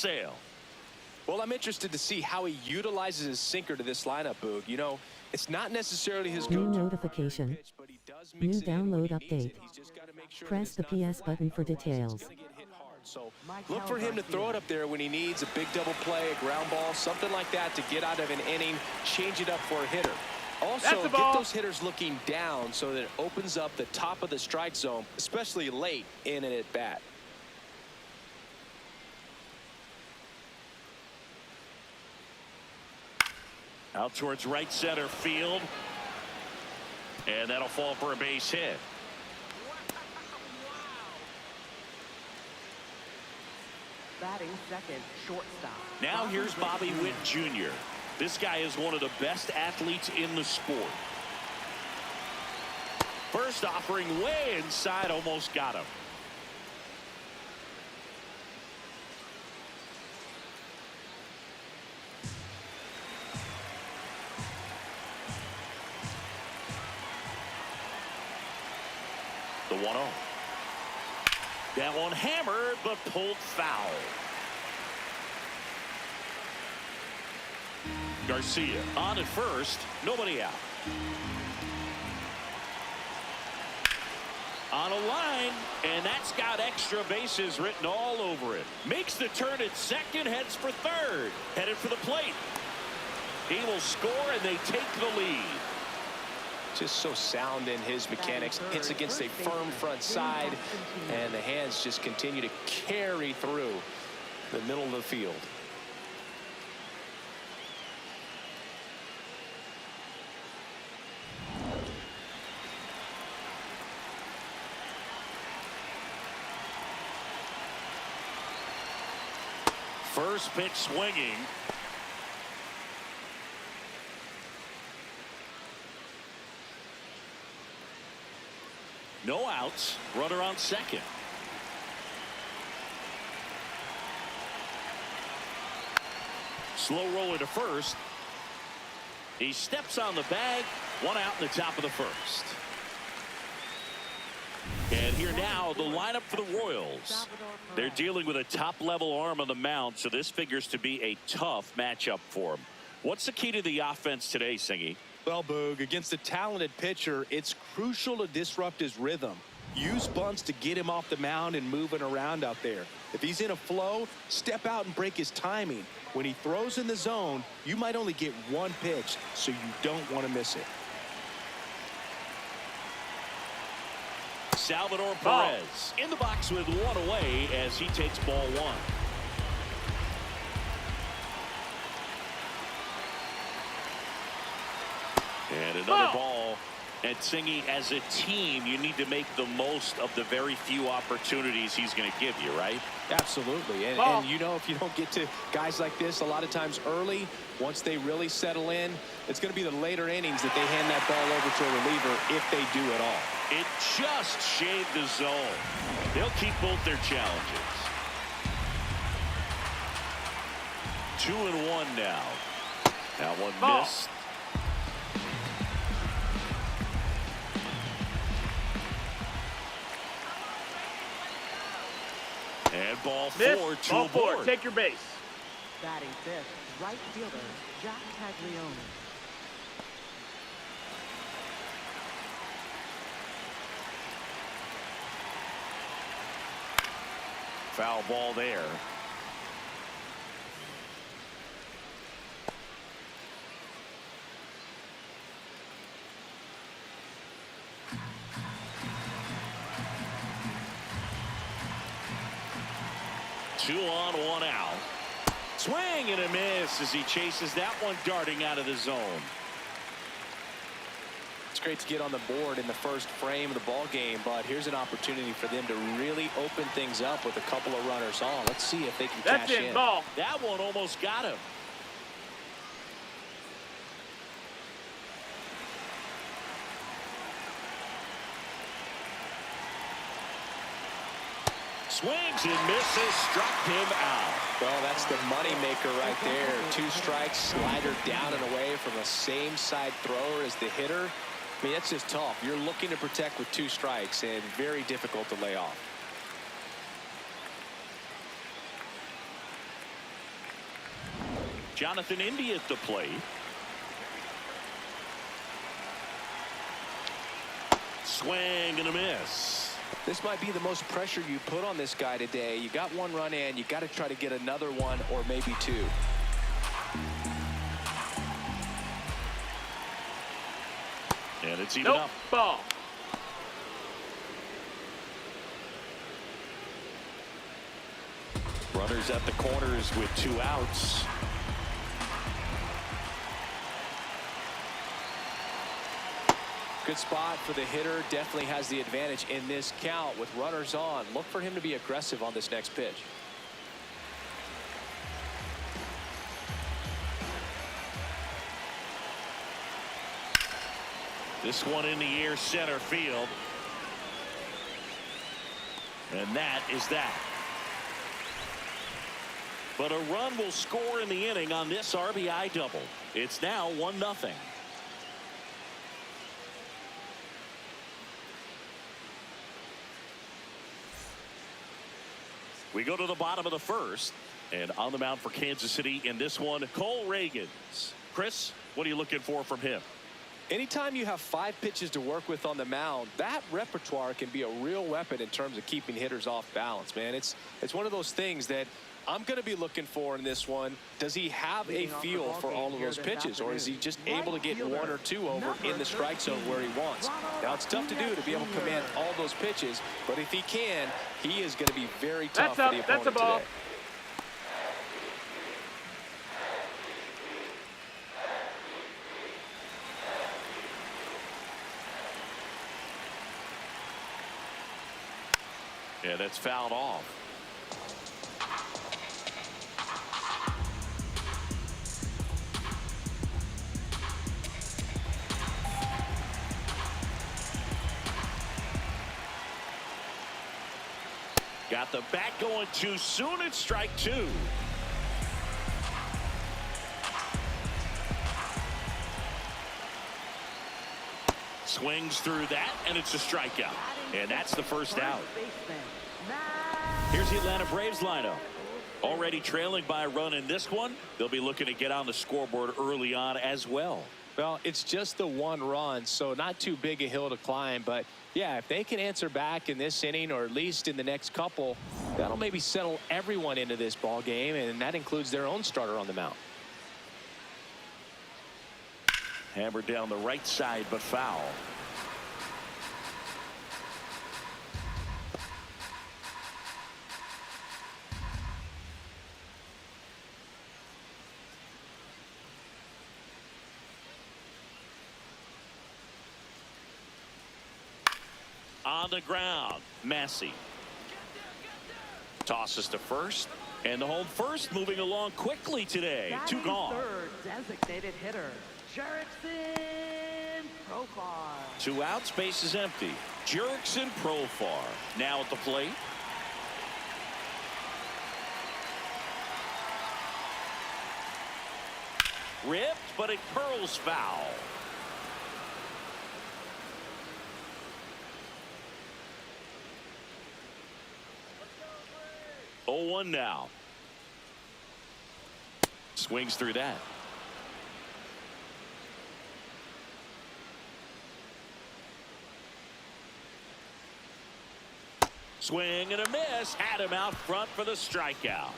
sale. Well, I'm interested to see how he utilizes his sinker to this lineup, Boog. You know, it's not necessarily his New notification. New download update. Press the PS button for details. So look for him to throw it up there when he needs a big double play, a ground ball, something like that to get out of an inning, change it up for a hitter. Also, get those hitters looking down so that it opens up the top of the strike zone, especially late in an at-bat. Out towards right center field. And that'll fall for a base hit. Batting second, shortstop. Now here's Bobby Witt Jr. This guy is one of the best athletes in the sport. First offering way inside, almost got him. The 1-0. That one hammered, but pulled foul. Garcia on at first, nobody out. On a line, and that's got extra bases written all over it. Makes the turn at second, heads for third. Headed for the plate. He will score, and they take the lead. Just so sound in his mechanics. Hits against a firm front side, and the hands just continue to carry through the middle of the field. First pitch swinging. No outs. Runner on second. Slow roller to first. He steps on the bag. One out in the top of the first. And here now, the lineup for the Royals. They're dealing with a top-level arm on the mound, so this figures to be a tough matchup for them. What's the key to the offense today, Singy? Well, Boog, against a talented pitcher, it's crucial to disrupt his rhythm. Use bunts to get him off the mound and moving around out there. If he's in a flow, step out and break his timing. When he throws in the zone, you might only get one pitch, so you don't want to miss it. Salvador Perez in the box with one away as he takes ball one. And another ball. And Singy, as a team, you need to make the most of the very few opportunities he's going to give you, right? Absolutely. And you know, if you don't get to guys like this a lot of times early, once they really settle in, it's going to be the later innings that they hand that ball over to a reliever if they do at all. It just shaved the zone. They'll keep both their challenges. 2-1 now. That one missed. And ball four to a board. Take your base. Batting fifth, right fielder, Jack Taglione. Foul ball there. Two on, one out. Swing and a miss as he chases that one darting out of the zone. It's great to get on the board in the first frame of the ball game, but here's an opportunity for them to really open things up with a couple of runners on. Let's see if they can cash in. Ball. That one almost got him. Swings and misses, struck him out. Well, that's the money maker right there. 2 strikes, slider down and away from the same side thrower as the hitter. I mean, that's just tough. You're looking to protect with 2 strikes and very difficult to lay off. Jonathan India at the plate. Swing and a miss. This might be the most pressure you put on this guy today. You got one run in, you got to try to get another one or maybe two. And it's even up. Ball. Runners at the corners with 2 outs. Good spot for the hitter. Definitely has the advantage in this count with runners on. Look for him to be aggressive on this next pitch. This one in the air, center field. And that is that. But a run will score in the inning on this RBI double. It's now 1-0. We go to the bottom of the first, and on the mound for Kansas City in this one, Cole Reagans. Chris, what are you looking for from him? Anytime you have 5 pitches to work with on the mound, that repertoire can be a real weapon in terms of keeping hitters off balance, man. It's one of those things that I'm going to be looking for in this one. Does he have a feel for all of those pitches, or is he just able to get 1 or 2 over in the strike zone where he wants? Now, it's tough to do to be able to command all those pitches, but if he can, he is going to be very tough for the opponent today. Yeah, that's fouled off. Got the bat going too soon. It's strike 2. Swings through that, and it's a strikeout. And that's the first out. Here's the Atlanta Braves lineup. Already trailing by a run in this one. They'll be looking to get on the scoreboard early on as well. Well, it's just the 1 run, so not too big a hill to climb. But, yeah, if they can answer back in this inning or at least in the next couple, that'll maybe settle everyone into this ball game, and that includes their own starter on the mound. Hammered down the right side, but foul. On the ground, Massey tosses to first, and the home first moving along quickly today. 2 gone. Third designated hitter, Jerickson Profar. 2 outs, base is empty. Jerickson Profar now at the plate. Ripped, but it curls foul. 0-1 now. Swings through that. Swing and a miss. Had him out front for the strikeout.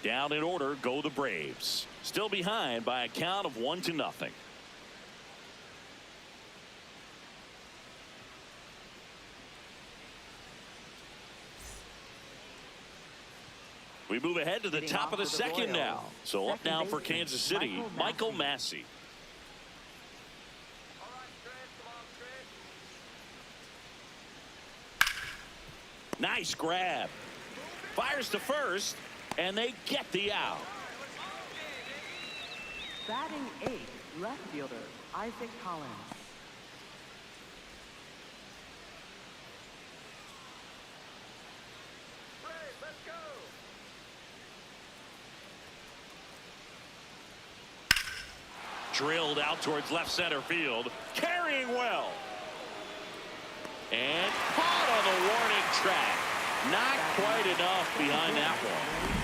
Down in order go the Braves. Still behind by a count of 1-0. We move ahead to the top of the second now. So up now for Kansas City, Michael Massey. Nice grab. Fires to first, and they get the out. Batting 8th, left fielder, Isaac Collins. Drilled out towards left center field. Carrying well. And caught on the warning track. Not quite enough behind that one.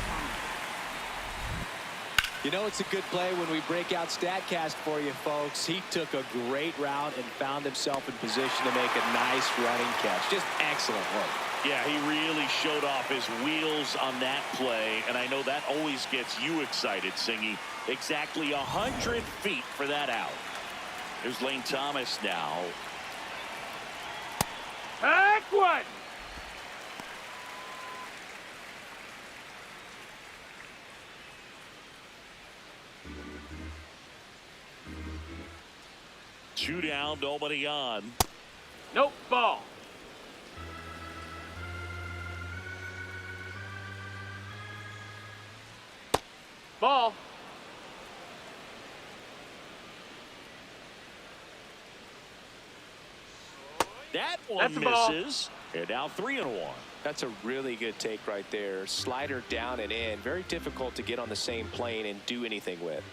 You know, it's a good play when we break out StatCast for you, folks. He took a great route and found himself in position to make a nice running catch. Just excellent work. Yeah, he really showed off his wheels on that play, and I know that always gets you excited, Singy. Exactly 100 feet for that out. Here's Lane Thomas now. Back one. Two down, nobody on. Nope, ball. Ball. That That's one a ball. misses. And now 3-1. That's a really good take right there. Slider down and in. Very difficult to get on the same plane and do anything with.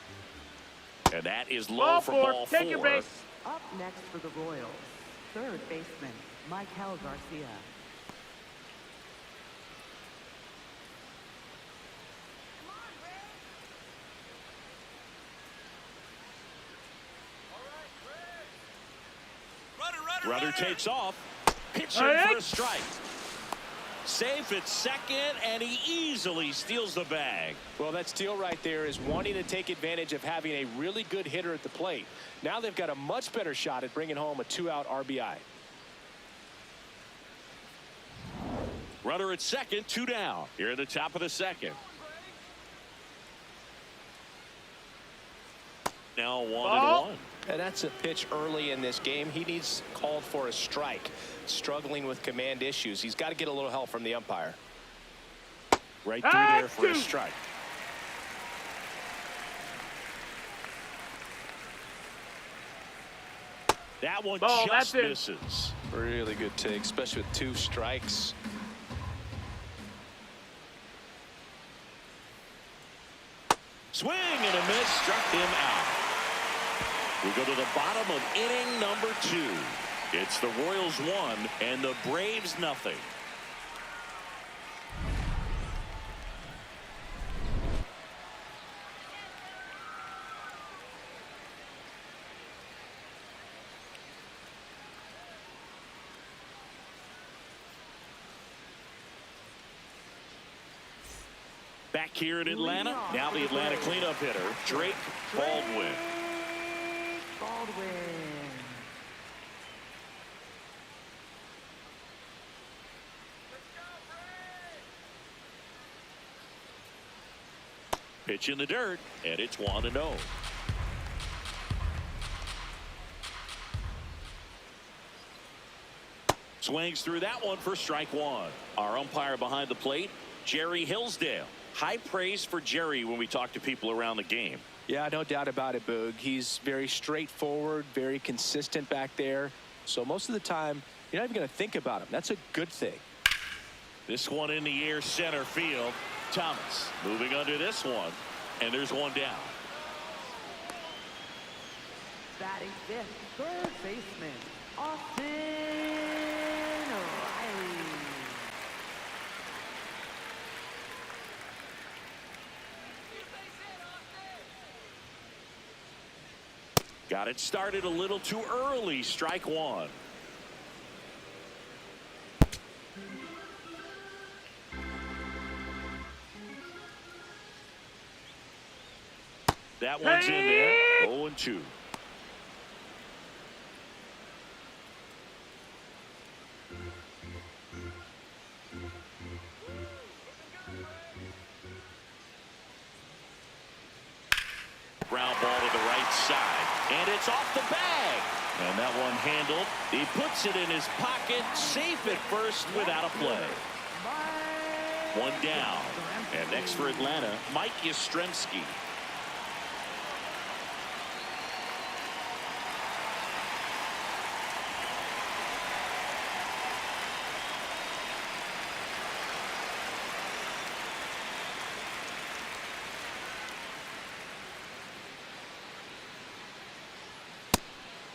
And that is low Ball for four. ball Take your 4. base. Up next for the Royals, third baseman, Michael Garcia. Runner takes off. Pitching for a strike. Safe at second, and he easily steals the bag. Well, that steal right there is wanting to take advantage of having a really good hitter at the plate. Now they've got a much better shot at bringing home a 2-out RBI. Runner at second, 2 down. Here at the top of the second. Now 1-1. And that's a pitch early in this game. He needs called for a strike. Struggling with command issues. He's got to get a little help from the umpire. Right through there for a strike. That one Ball, just that's it. misses. Really good take, especially with 2 strikes. Swing and a miss, struck him out. We go to the bottom of inning number 2. It's the Royals 1 and the Braves nothing. Back here in Atlanta, now the Atlanta cleanup hitter, Drake Baldwin. Baldwin. Pitch in the dirt, and it's 1-0. Swings through that one for strike 1. Our umpire behind the plate, Jerry Hillsdale. High praise for Jerry when we talk to people around the game. Yeah, no doubt about it, Boog. He's very straightforward, very consistent back there. So most of the time, you're not even going to think about him. That's a good thing. This one in the air, center field. Thomas moving under this one, and there's one down. Batting fifth, third baseman, Austin Riley. Got it started a little too early. Strike 1. That one's in there. 0-2. Ground ball to the right side, and it's off the bag. And that one handled. He puts it in his pocket, safe at first without a play. One down. And next for Atlanta, Mike Yastrzemski.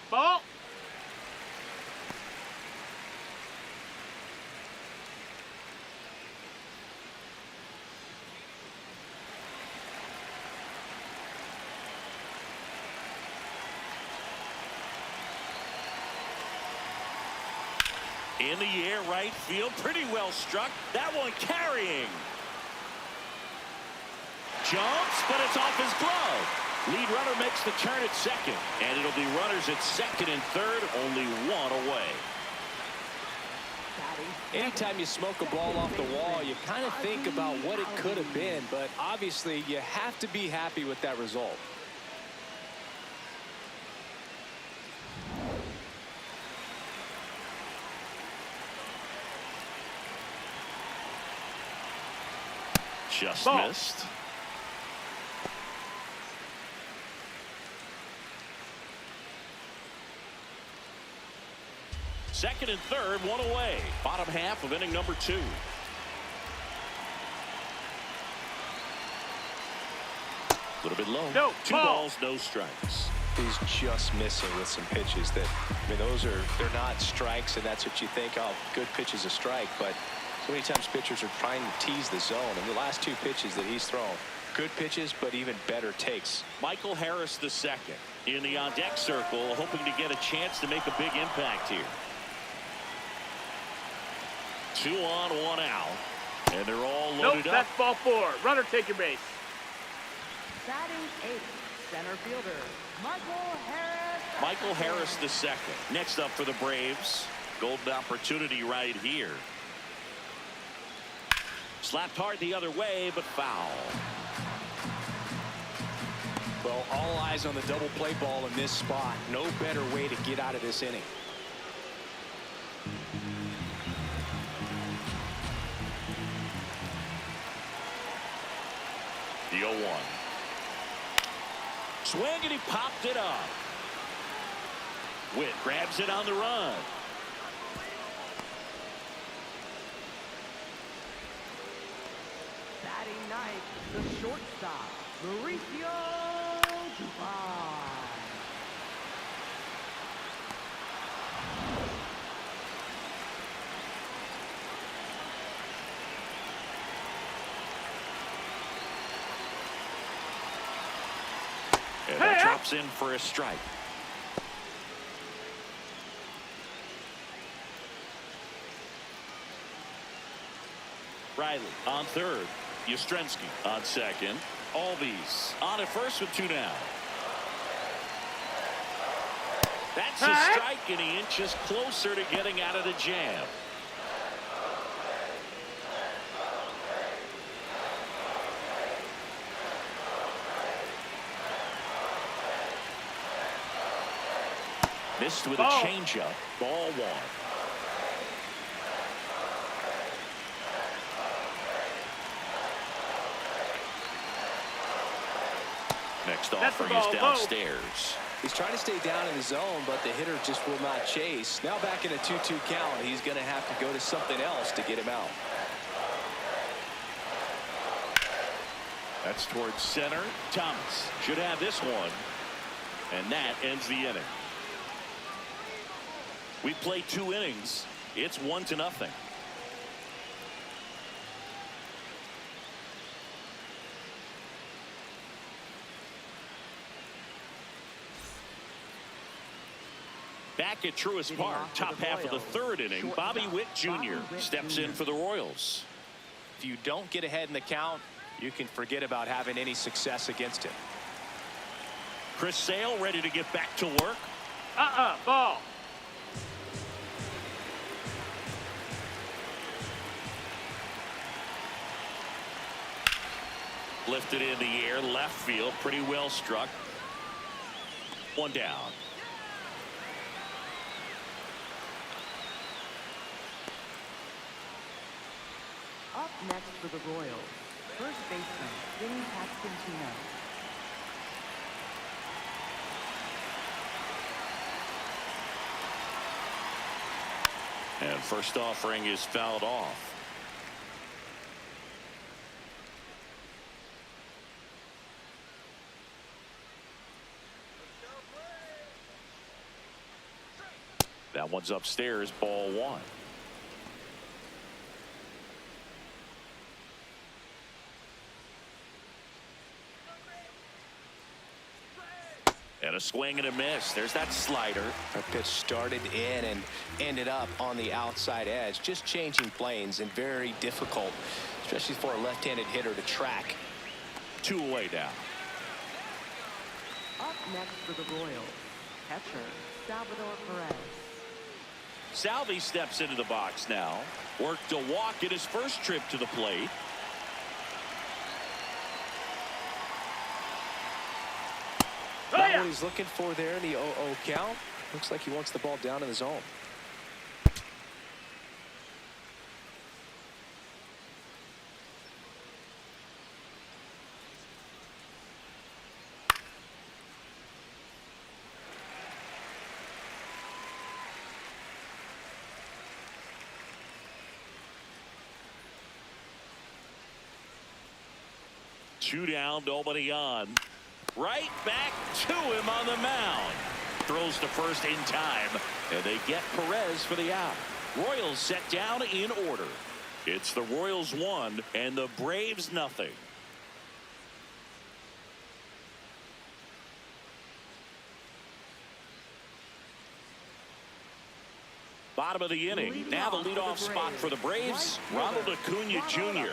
Ball. In the air, right field, pretty well struck. That one carrying. Jumps, but it's off his glove. Lead runner makes the turn at second, and it'll be runners at second and third, only one away. Anytime you smoke a ball off the wall, you kind of think about what it could have been, but obviously you have to be happy with that result. Just Ball. missed. Second and third, one away. Bottom half of inning number 2. A little bit low. No, 2 ball. balls, no strikes. He's just missing with some pitches that, I mean, they're not strikes, and that's what you think, oh, good pitch is a strike, but so many times pitchers are trying to tease the zone, and the last 2 pitches that he's thrown, good pitches, but even better takes. Michael Harris the second in the on-deck circle, hoping to get a chance to make a big impact here. 2 on, 1 out, and they're all loaded Nope, up. that's ball 4. Runner take your base. Batting 8th, center fielder, Michael Harris. Michael Harris the second. Next up for the Braves, golden opportunity right here. Slapped hard the other way, but foul. Well, all eyes on the double play ball in this spot. No better way to get out of this inning. The 0-1. Swing, and he popped it up. Witt grabs it on the run. Batting 9th, the shortstop, Mauricio Dubon. And that drops in for a strike. Riley on third. Yastrzemski on second. Albies on at first with 2 down. That's a strike, and he inches closer to getting out of the jam. Missed with Ball. a changeup. Ball 1. Next offering is downstairs. He's trying to stay down in the zone, but the hitter just will not chase. Now back in a 2-2 count, he's going to have to go to something else to get him out. That's towards center. Thomas should have this one, and that ends the inning. We played 2 innings. It's 1-0. Back at Truist Park, top half of the 3rd inning, Bobby Witt Jr. steps in for the Royals. If you don't get ahead in the count, you can forget about having any success against him. Chris Sale ready to get back to work. Ball. Lifted in the air, left field, pretty well struck. 1 down. Up next for the Royals, first baseman, Vinny Pasquantino. And first offering is fouled off. That one's upstairs, ball 1. And a swing and a miss. There's that slider. That pitch started in and ended up on the outside edge. Just changing planes and very difficult, especially for a left-handed hitter to track. 2 away now. Up next for the Royals, catcher Salvador Perez. Salvi steps into the box now. Worked a walk in his first trip to the plate. Not what he's looking for there in the 0-0 count. Looks like he wants the ball down in the zone. Two down, nobody on. Right back to him on the mound. Throws to first in time, and they get Perez for the out. Royals set down in order. It's the Royals 1 and the Braves nothing. Bottom of the inning. Now the leadoff spot for the Braves, Ronald Acuna Jr.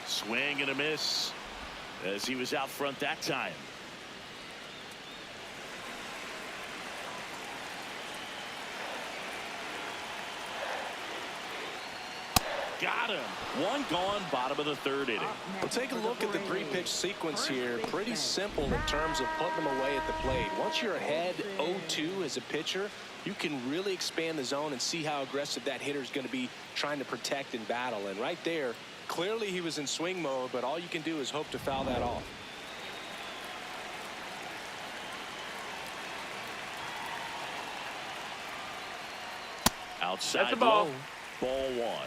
Swing and a miss as he was out front that time. Got him. One gone, bottom of the 3rd inning. We'll take a look at the 3-pitch sequence here. Pretty simple in terms of putting them away at the plate. Once you're ahead 0-2 as a pitcher, you can really expand the zone and see how aggressive that hitter is going to be trying to protect and battle. And right there, clearly he was in swing mode, but all you can do is hope to foul that off. Outside That's a ball. low. Ball 1.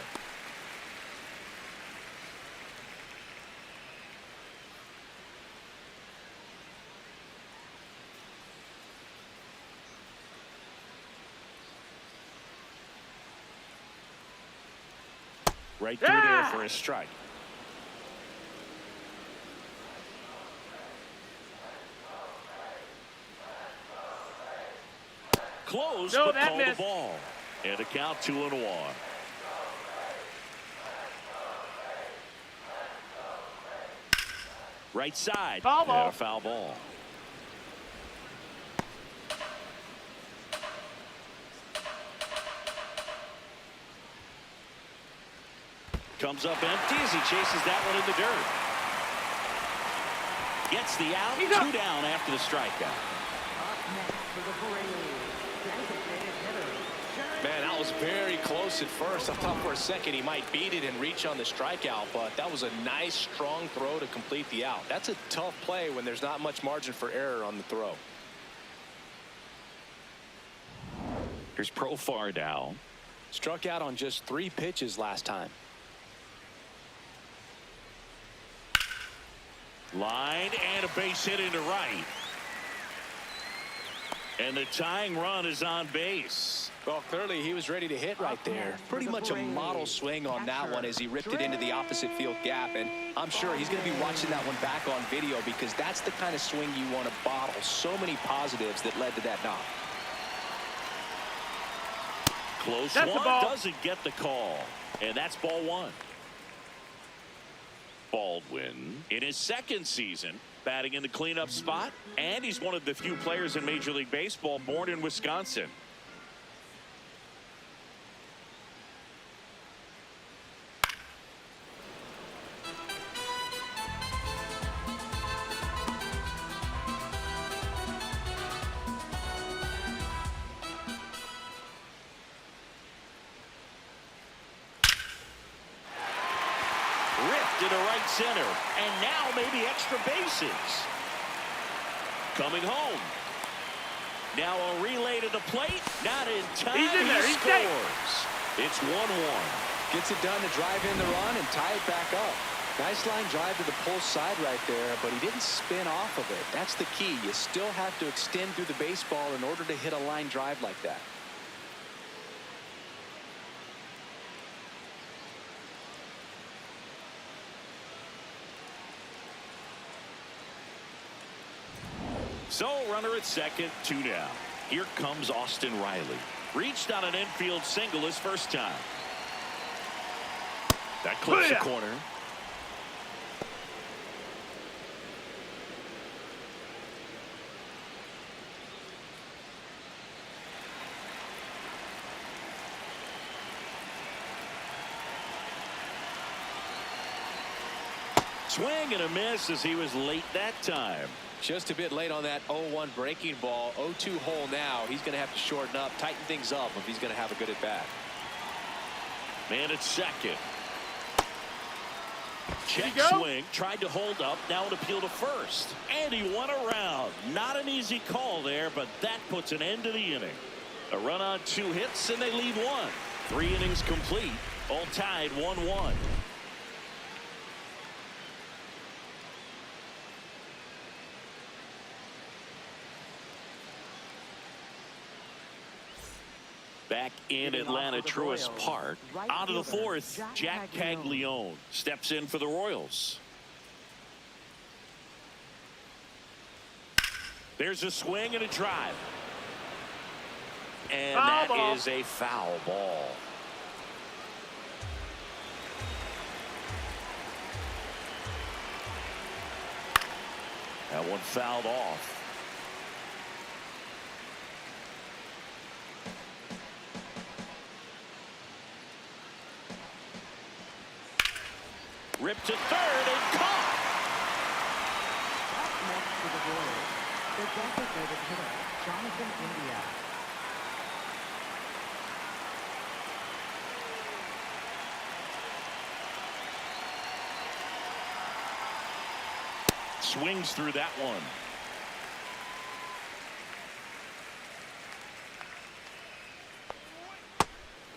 Right through there for a strike. Close, No, but that called the missed. ball. And a count 2-1. Right side. Foul ball. And a foul ball. Comes up empty as he chases that one in the dirt. Gets the out. He's up. 2 down after the strikeout. Up next for the Braves, designated hitter. Man, that was very close at first. I thought for a second he might beat it and reach on the strikeout, but that was a nice, strong throw to complete the out. That's a tough play when there's not much margin for error on the throw. Here's Profar now. Struck out on just 3 pitches last time. Line and a base hit into right. And the tying run is on base. Well, clearly he was ready to hit right there. Pretty much a model swing on that one as he ripped it into the opposite field gap. And I'm sure he's going to be watching that one back on video because that's the kind of swing you want to bottle. So many positives that led to that knock. Close That's one. a ball. Doesn't get the call. And that's ball 1. Baldwin in his 2nd season batting in the cleanup spot, and he's one of the few players in Major League Baseball born in Wisconsin. Ripped into right center, and now maybe extra bases. Coming home. Now a relay to the plate. Not in time. He's in there. He He's safe. scores. It's 1-1. Gets it done to drive in the run and tie it back up. Nice line drive to the pull side right there, but he didn't spin off of it. That's the key. You still have to extend through the baseball in order to hit a line drive like that. So runner at second, 2 down. Here comes Austin Riley. Reached on an infield single his first time. That clips the corner. Swing and a miss as he was late that time. Just a bit late on that 0-1 breaking ball. 0-2 hole now. He's going to have to shorten up, tighten things up if he's going to have a good at bat. Man at second. Check swing. Tried to hold up. Now an appeal to first. And he won around. Not an easy call there, but that puts an end to the inning. A run on 2 hits, and they lead 1. 3 innings complete. All tied 1-1. Back in Atlanta Truist Park. Out of the 4th, Jack Caglione steps in for the Royals. There's a swing and a drive. And that is a foul ball. That one fouled off. Ripped to third and caught. Up next for the Royals, the designated hitter, Jonathan India. Swings through that one.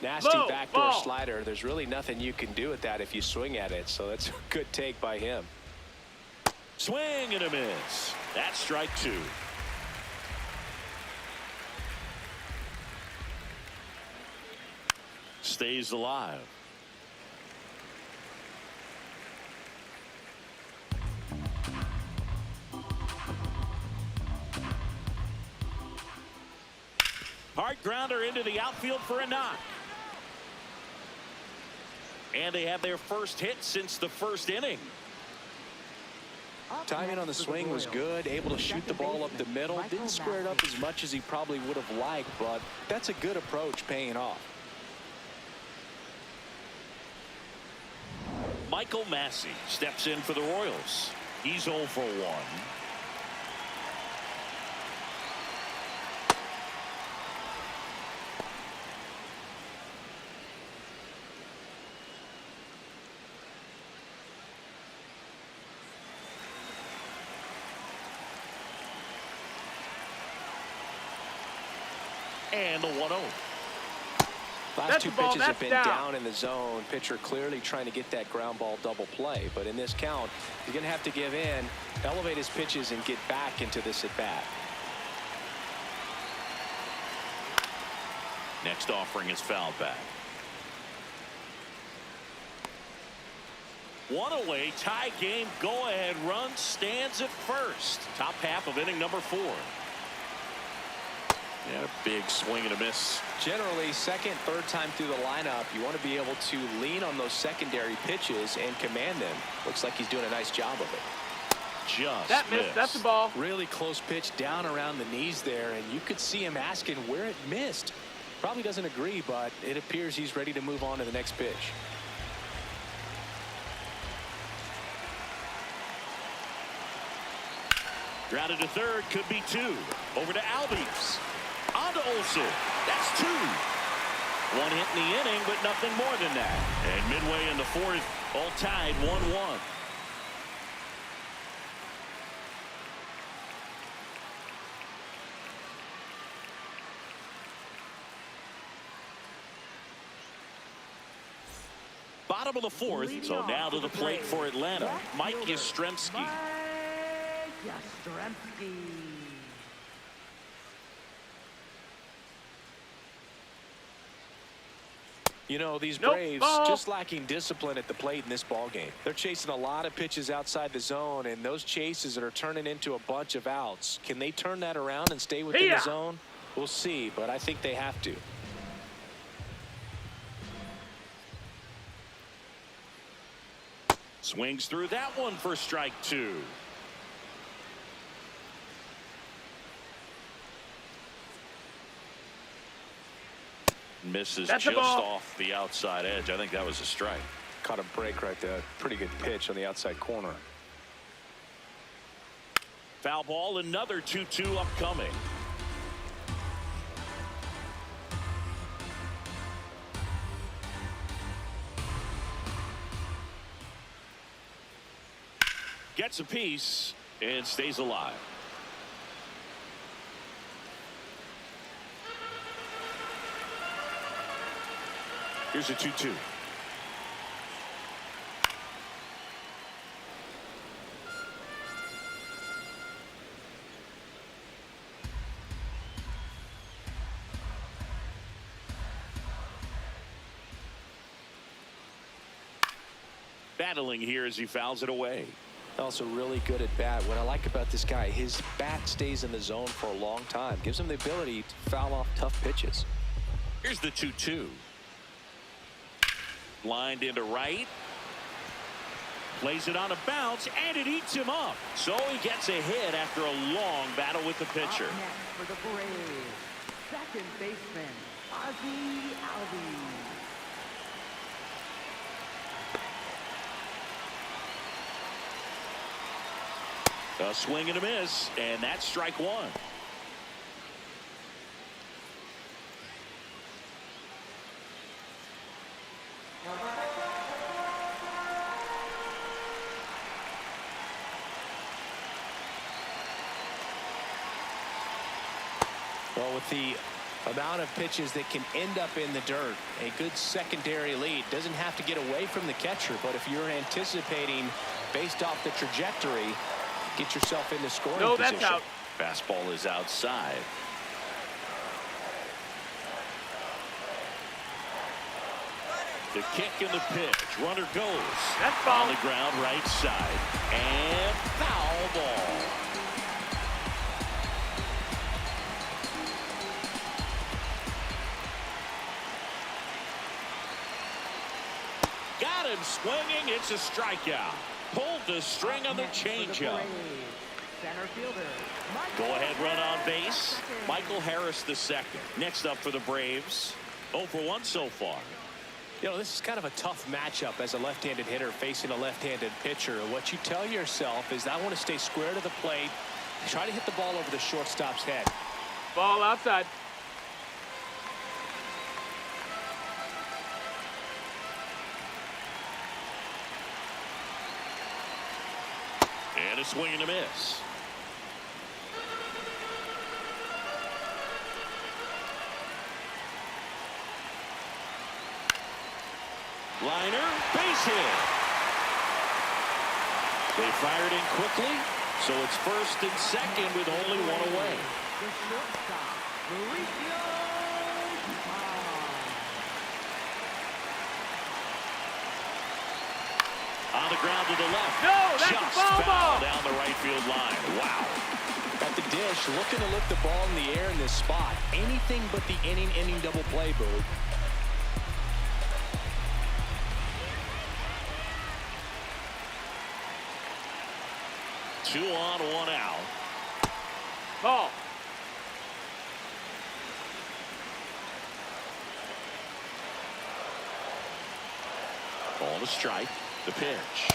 Nasty Low backdoor ball. slider. There's really nothing you can do with that if you swing at it. So that's a good take by him. Swing and a miss. That's strike 2. Stays alive. Hard grounder into the outfield for a knock. And they have their first hit since the first inning. Timing on the swing was good, able to shoot the ball up the middle. Didn't square it up as much as he probably would have liked, but that's a good approach, paying off. Michael Massey steps in for the Royals. He's 0 for 1. And the 1-0. Last two pitches have been down in the zone. Pitcher clearly trying to get that ground ball double play. But in this count, he's going to have to give in, elevate his pitches, and get back into this at bat. Next offering is fouled back. 1 away, tie game, go ahead run stands at first. Top half of inning number 4. Yeah, a big swing and a miss. Generally, second, third time through the lineup, you want to be able to lean on those secondary pitches and command them. Looks like he's doing a nice job of it. Just that missed. That's the ball. Really close pitch down around the knees there, and you could see him asking where it missed. Probably doesn't agree, but it appears he's ready to move on to the next pitch. Grounded to third, could be 2. Over to Albies. On to Olsen. That's 2. 1 hit in the inning, but nothing more than that. And midway in the 4th, all tied 1-1. Bottom of the fourth. So now to the plate for Atlanta, Mike Yastrzemski. Mike Yastrzemski. You know, these Nope, Braves ball. just lacking discipline at the plate in this ball game. They're chasing a lot of pitches outside the zone, and those chases that are turning into a bunch of outs. Can they turn that around and stay within the zone? We'll see, but I think they have to. Swings through that one for strike two. Misses That's a just ball. off the outside edge. I think that was a strike. Caught a break right there. Pretty good pitch on the outside corner. Foul ball, another 2-2 upcoming. Gets a piece and stays alive. Here's a 2-2. Battling here as he fouls it away. Also really good at bat. What I like about this guy, his bat stays in the zone for a long time. Gives him the ability to foul off tough pitches. Here's the 2-2. Lined into right. Plays it on a bounce, and it eats him up. So he gets a hit after a long battle with the pitcher. Up next for the Braves, second baseman, Ozzie Albies. A swing and a miss, and that's strike one. Well, with the amount of pitches that can end up in the dirt, a good secondary lead doesn't have to get away from the catcher, but if you're anticipating based off the trajectory, get yourself into scoring No, position. that's out. Fastball is outside. The kick and the pitch. Runner goes. That's ball. On the ground, right side. And foul ball. Got him swinging. It's a strikeout. Pulled the string on the changeup. Center fielder, Go ahead run on base. Michael Harris the second. Next up for the Braves. 0 for 1 so far. You know, this is kind of a tough matchup as a left-handed hitter facing a left-handed pitcher. What you tell yourself is I want to stay square to the plate, try to hit the ball over the shortstop's head. Ball outside. And a swing and a miss. Liner, base hit. They fired in quickly, so it's first and second with only one away. the shortstop, Mauricio On the ground to the left. No, that's a Just foul ball. down the right field line. Wow. At the dish, looking to lift the ball in the air in this spot. Anything but the inning double play, Boog. Two on, one out. Ball. Ball to strike. The pitch.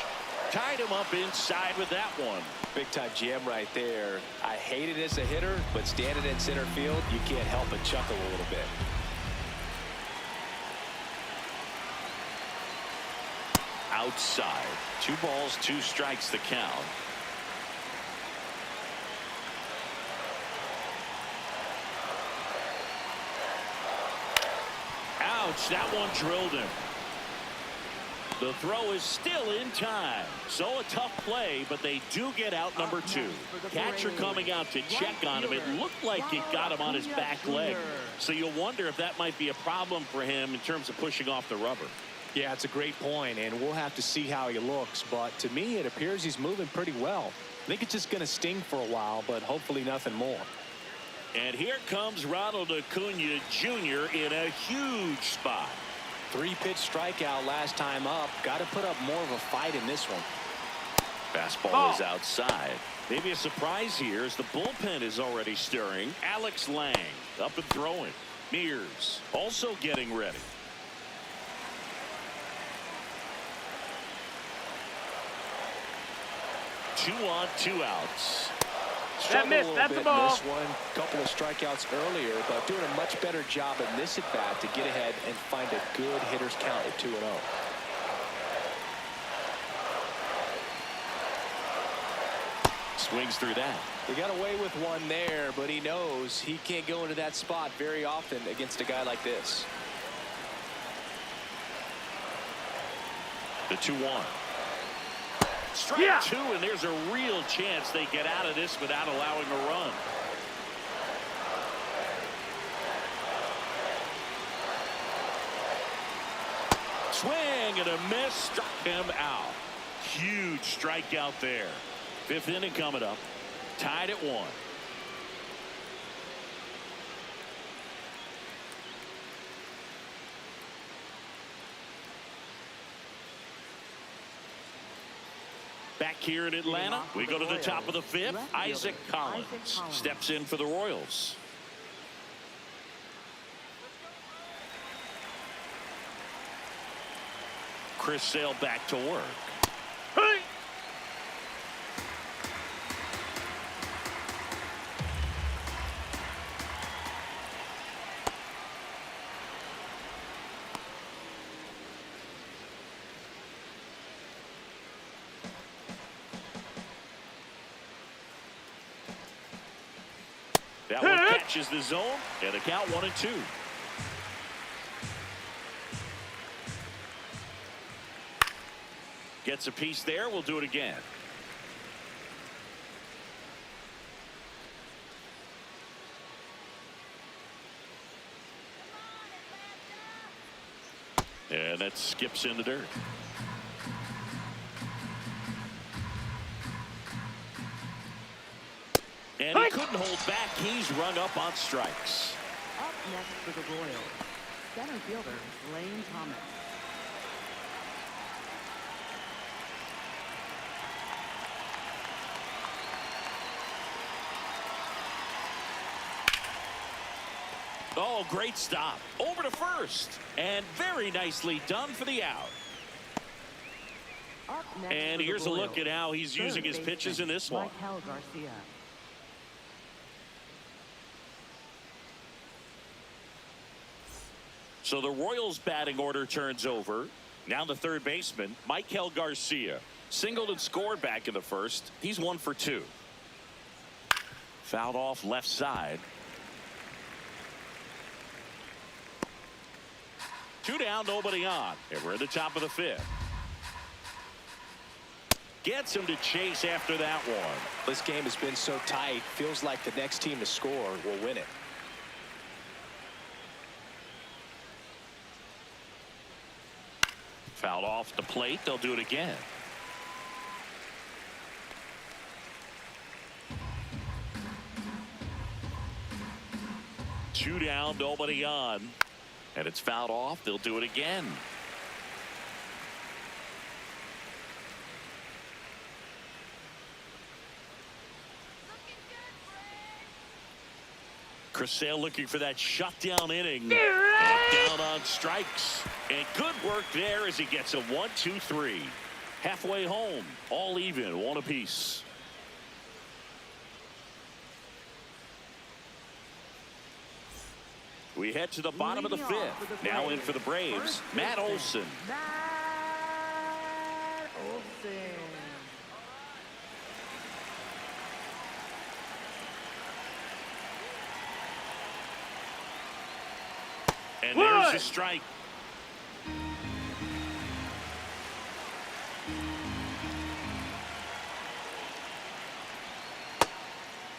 Tied him up inside with that one. Big time jam right there. I hate it as a hitter, but standing in center field, you can't help but chuckle a little bit. Outside. 2 balls, 2 strikes the count. Ouch, that one drilled him. The throw is still in time. So a tough play, but they do get out number 2. Catcher coming out to check on him. It looked like it got him on his back leg. So you'll wonder if that might be a problem for him in terms of pushing off the rubber. Yeah, it's a great point, and we'll have to see how he looks. But to me, it appears he's moving pretty well. I think it's just going to sting for a while, but hopefully nothing more. And here comes Ronald Acuna Jr. in a huge spot. 3-pitch strikeout last time up. Got to put up more of a fight in this one. Fastball is outside. Maybe a surprise here as the bullpen is already stirring. Alex Lang up and throwing. Mears also getting ready. Two on, 2 outs. That missed. That's the ball. This one, couple of strikeouts earlier, but doing a much better job in this at bat to get ahead and find a good hitter's count at 2-0. Swings through that. He got away with one there, but he knows he can't go into that spot very often against a guy like this. The 2-1. Strike 2, and there's a real chance they get out of this without allowing a run. Swing and a miss, struck him out. Huge strikeout there. 5th inning coming up. Tied at 1. Back here in Atlanta, we go to the top of the 5th. Isaac Collins steps in for the Royals. Chris Sale back to work. Hey! That one catches the zone, and the count 1-2. Gets a piece there. We'll do it again. And that skips in the dirt. And he couldn't hold back. He's rung up on strikes. Up next for the Royals, center fielder Lane Thomas. Oh, great stop. Over to first. And very nicely done for the out. Up next And for here's the a look Royals, at how he's using his third pitches in baseman this one. Michael Garcia. So the Royals batting order turns over. Now the third baseman, Michael Garcia. Singled and scored back in the first. He's 1 for 2. Fouled off left side. 2 down, nobody on. And we're at the top of the 5th. Gets him to chase after that one. This game has been so tight. Feels like the next team to score will win it. Fouled off the plate. They'll do it again. Two down, nobody on. And it's fouled off. They'll do it again. Chris Sale looking for that shutdown inning. And down on strikes. And good work there as he gets a 1-2-3. Halfway home. All even. 1 apiece. We head to the bottom of the 5th. Now in for the Braves, Matt Olson. Matt Olson. And there's a strike.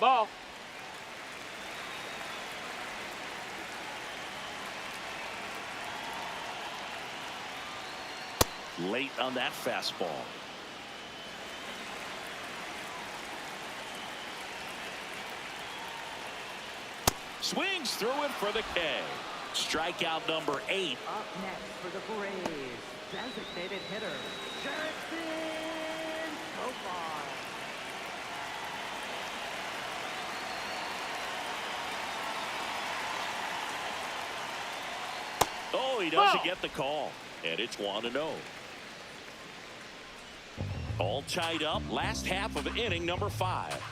Ball. Late on that fastball. Swings through it for the K. Strikeout number 8. Up next for the Braves, designated hitter, Jackson Profar. Oh, he doesn't get the call. And it's 1-0. All tied up. Last half of inning number 5.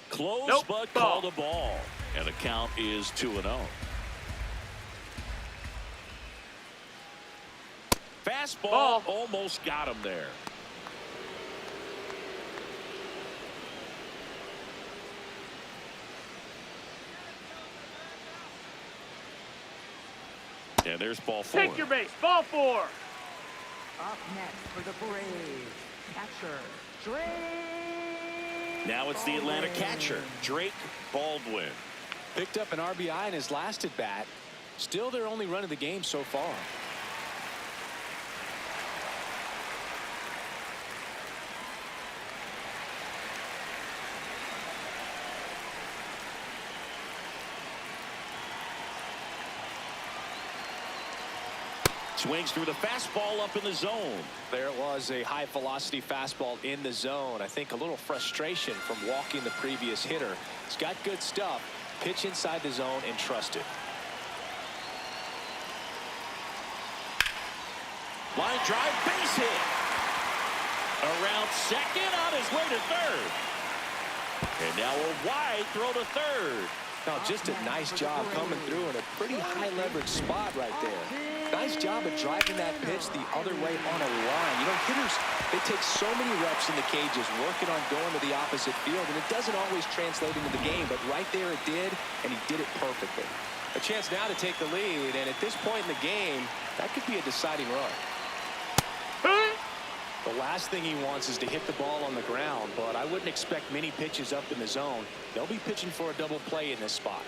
Close, Nope. but Ball. called a ball. And the count is 2-0. Fastball Ball. almost got him there. And there's ball 4. Take your base. Ball 4. Up next for the Braves, catcher, Drake. Now it's the Atlanta Baldwin. catcher, Drake Baldwin. Picked up an RBI in his last at bat. Still their only run of the game so far. Swings through the fastball up in the zone. There was a high velocity fastball in the zone. I think a little frustration from walking the previous hitter. He's got good stuff. Pitch inside the zone and trust it. Line drive, base hit. Around second, on his way to third. And now a wide throw to third. Now just a nice job coming through in a pretty high leverage spot right there. Nice job of driving that pitch the other way on a line. You know, hitters, they take so many reps in the cages working on going to the opposite field, and it doesn't always translate into the game, but right there it did, and he did it perfectly. A chance now to take the lead, and at this point in the game, that could be a deciding run. The last thing he wants is to hit the ball on the ground, but I wouldn't expect many pitches up in the zone. They'll be pitching for a double play in this spot.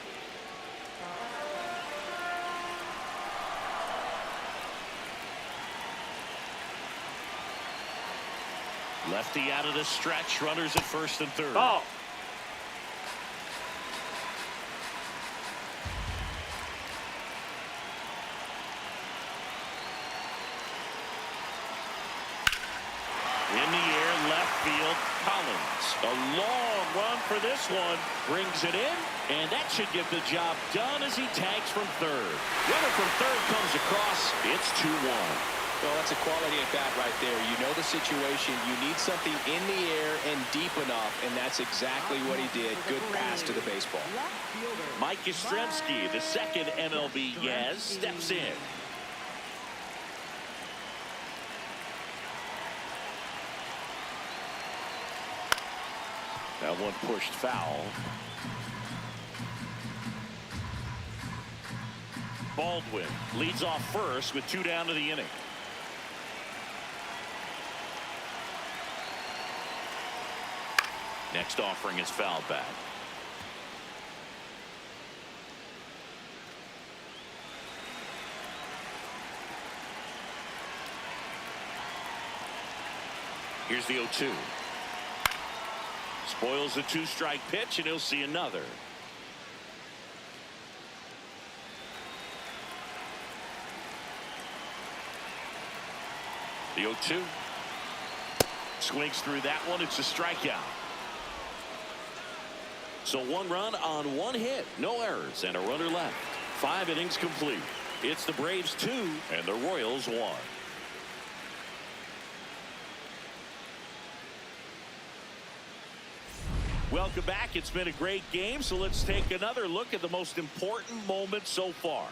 Lefty out of the stretch, runners at first and third. Ball. In the air, left field, Collins. A long run for this one. Brings it in, and that should get the job done as he tags from third. Runner from third comes across. It's 2-1. Well, that's a quality at bat right there. You know the situation. You need something in the air and deep enough, and that's exactly what he did. Good pass to the baseball. Mike Yastrzemski, the second MLB Yaz, steps in. That one pushed foul. Baldwin leads off first with 2 down to the inning. Next offering is fouled back. Here's the 0-2. Spoils the 2-strike pitch, and he'll see another. The 0-2. Swings through that one. It's a strikeout. So 1 run on 1 hit. No errors and a runner left. 5 innings complete. It's the Braves 2 and the Royals 1. Welcome back. It's been a great game, so let's take another look at the most important moment so far.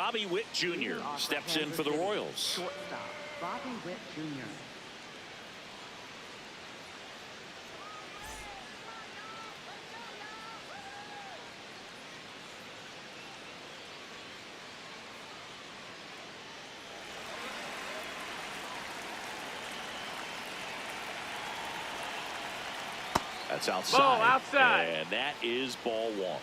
Bobby Witt Jr. steps in for the Royals. Shortstop, Bobby Witt Jr. That's outside. Ball outside. And that is ball one.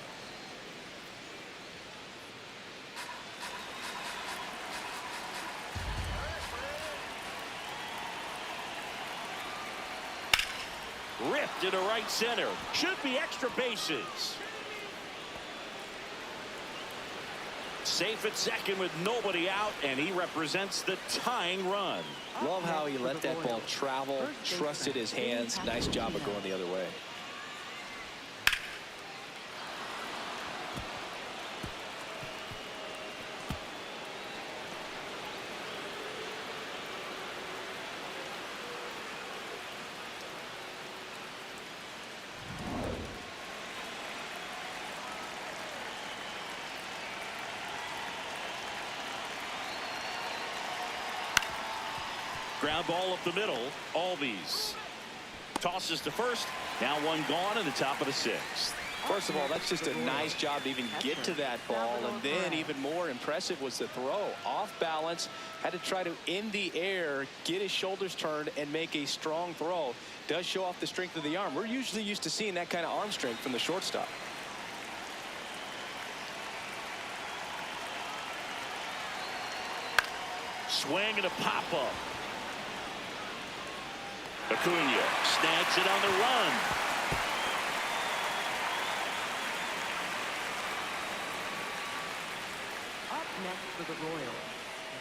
Ripped into right center. Should be extra bases. Safe at second with nobody out, and he represents the tying run. Love how he let that ball travel, trusted his hands. Nice job of going the other way. Ground ball up the middle. Albies tosses to first. Now one gone in the top of the sixth. First of all, that's just a nice job to even get to that ball. And then even more impressive was the throw. Off balance, had to try to, in the air, get his shoulders turned and make a strong throw. Does show off the strength of the arm. We're usually used to seeing that kind of arm strength from the shortstop. Swing and a pop-up. Acuna snags it on the run. Up next for the Royals,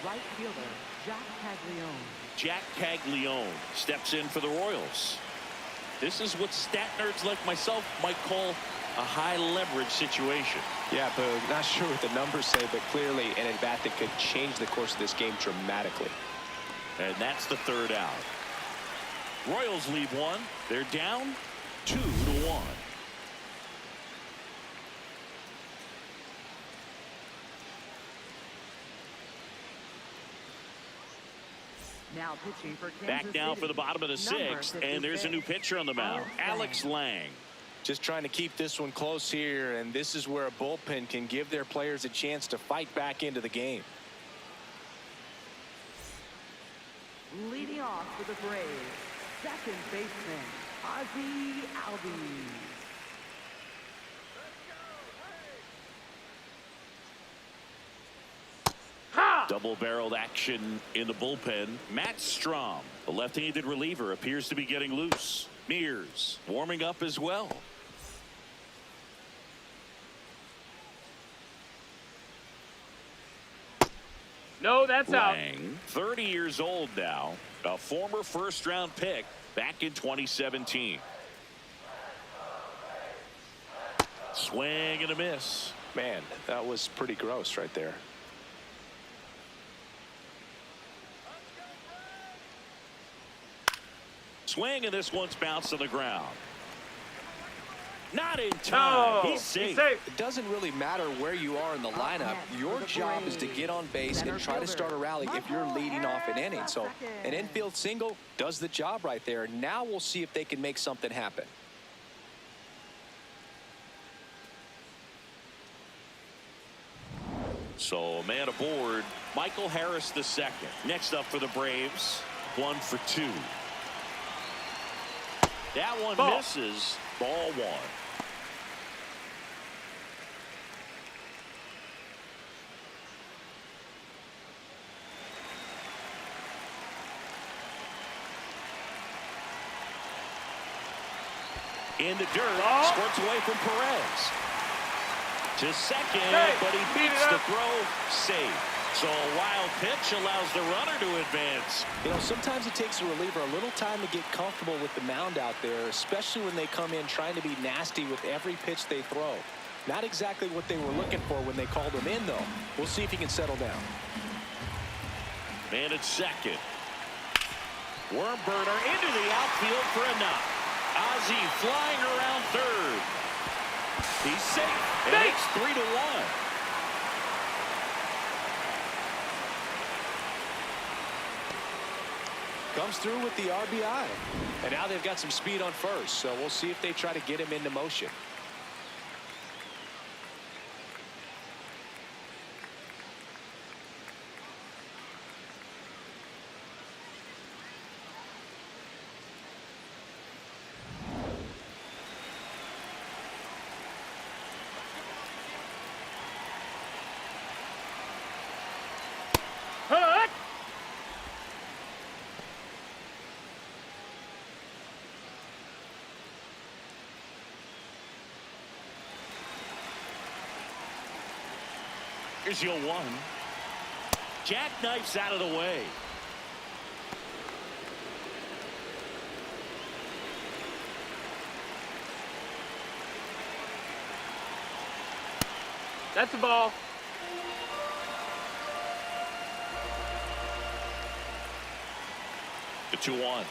right fielder Jack Caglione. Jack Caglione steps in for the Royals. This is what stat nerds like myself might call a high leverage situation. Yeah, Boog, not sure what the numbers say, but clearly an at-bat that could change the course of this game dramatically. And that's the third out. Royals leave one. They're down 2-1. Now pitching for Kansas Back now City, for the bottom of the sixth, and there's a new pitcher on the mound, Alex Lang. Just trying to keep this one close here, and this is where a bullpen can give their players a chance to fight back into the game. Leading off for the Braves, second baseman Ozzie Albies. Double-barreled action in the bullpen. Matt Strom, the left-handed reliever, appears to be getting loose. Mears warming up as well. No, that's out. Lang, 30 years old now, a former first-round pick back in 2017. Swing and a miss. Man, that was pretty gross right there. Swing, and this one's bounced to the ground. Not in time. Oh, He's safe. It doesn't really matter where you are in the lineup. Your job is to get on base and try to start a rally if you're leading off an inning. So an infield single does the job right there. Now we'll see if they can make something happen. So a man aboard, Michael Harris the second. Next up for the Braves, 1 for 2. That one Ball. misses. Ball one. In the dirt, squirts away from Perez. To second, but he beats the throw. Safe. So a wild pitch allows the runner to advance. You know, sometimes it takes a reliever a little time to get comfortable with the mound out there, especially when they come in trying to be nasty with every pitch they throw. Not exactly what they were looking for when they called him in, though. We'll see if he can settle down. Man at second. Worm burner into the outfield for a knock. Ozzie flying around third. He's safe. And it's 3-1. Comes through with the RBI. And now they've got some speed on first, so we'll see if they try to get him into motion. Hut! Here's your 1. Jackknifes out of the way. That's a ball. The 2-1.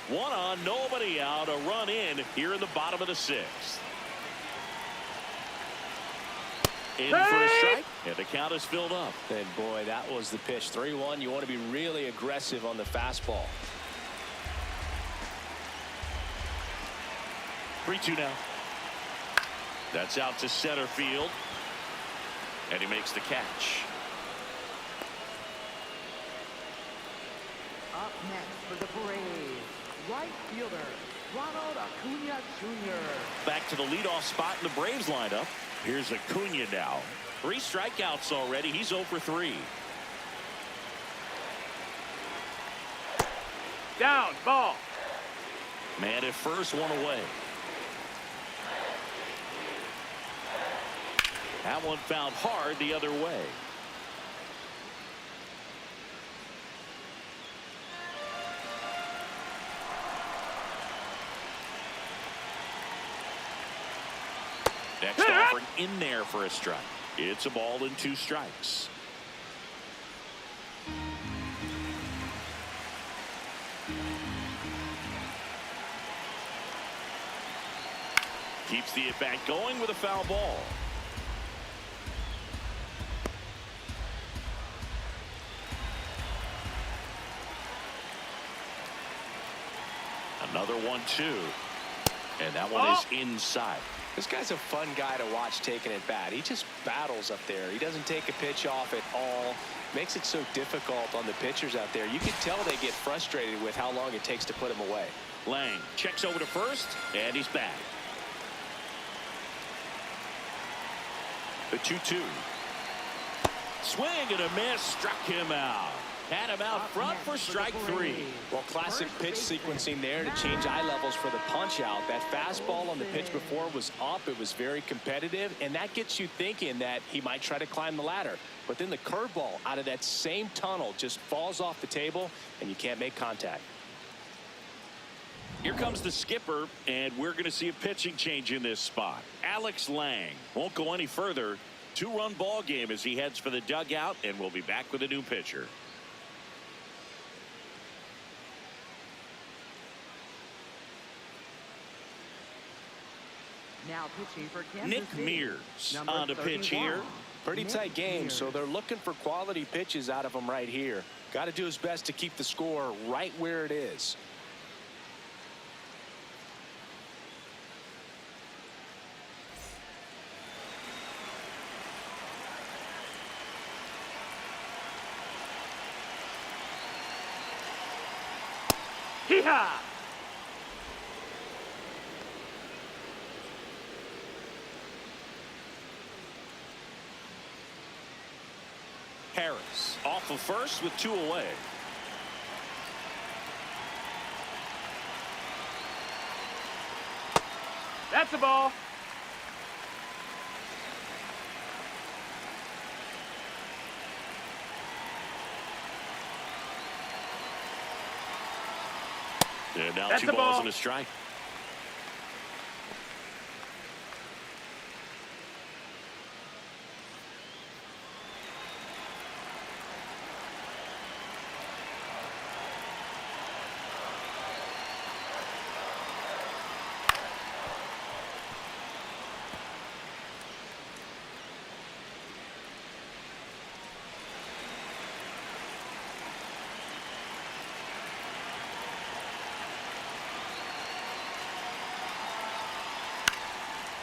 One on, nobody out. A run in here in the bottom of the 6th. In for a strike, and the count is filled up. And boy, that was the pitch. 3-1. You want to be really aggressive on the fastball. 3-2 now. That's out to center field. And he makes the catch. Up next for the Braves, right fielder, Ronald Acuna Jr. Back to the leadoff spot in the Braves lineup. Here's Acuna now. 3 strikeouts already. He's 0 for 3. Down, ball. Man at first, 1 away. That one found hard the other way. Next offering in there for a strike. It's a ball and 2 strikes. Keeps the at-bat going with a foul ball. Another 1-2. And that one is inside. This guy's a fun guy to watch taking at bat. He just battles up there. He doesn't take a pitch off at all. Makes it so difficult on the pitchers out there. You can tell they get frustrated with how long it takes to put him away. Lang checks over to first, and he's back. The 2-2. Swing and a miss, struck him out. Had him out front for strike 3. Well, classic pitch sequencing there to change eye levels for the punch out. That fastball on the pitch before was up. It was very competitive, and that gets you thinking that he might try to climb the ladder. But then the curveball out of that same tunnel just falls off the table, and you can't make contact. Here comes the skipper, and we're going to see a pitching change in this spot. Alex Lang won't go any further. 2-run ball game as he heads for the dugout, and we'll be back with a new pitcher. Now pitching for Kansas Nick City, Mears number on the pitch here. 31. Pretty Nick tight game, Mears. so they're looking for quality pitches out of him right here. Got to do his best to keep the score right where it is. Hee-haw! Harris off of first with 2 away. That's a ball. And now That's 2 the balls ball. and a strike.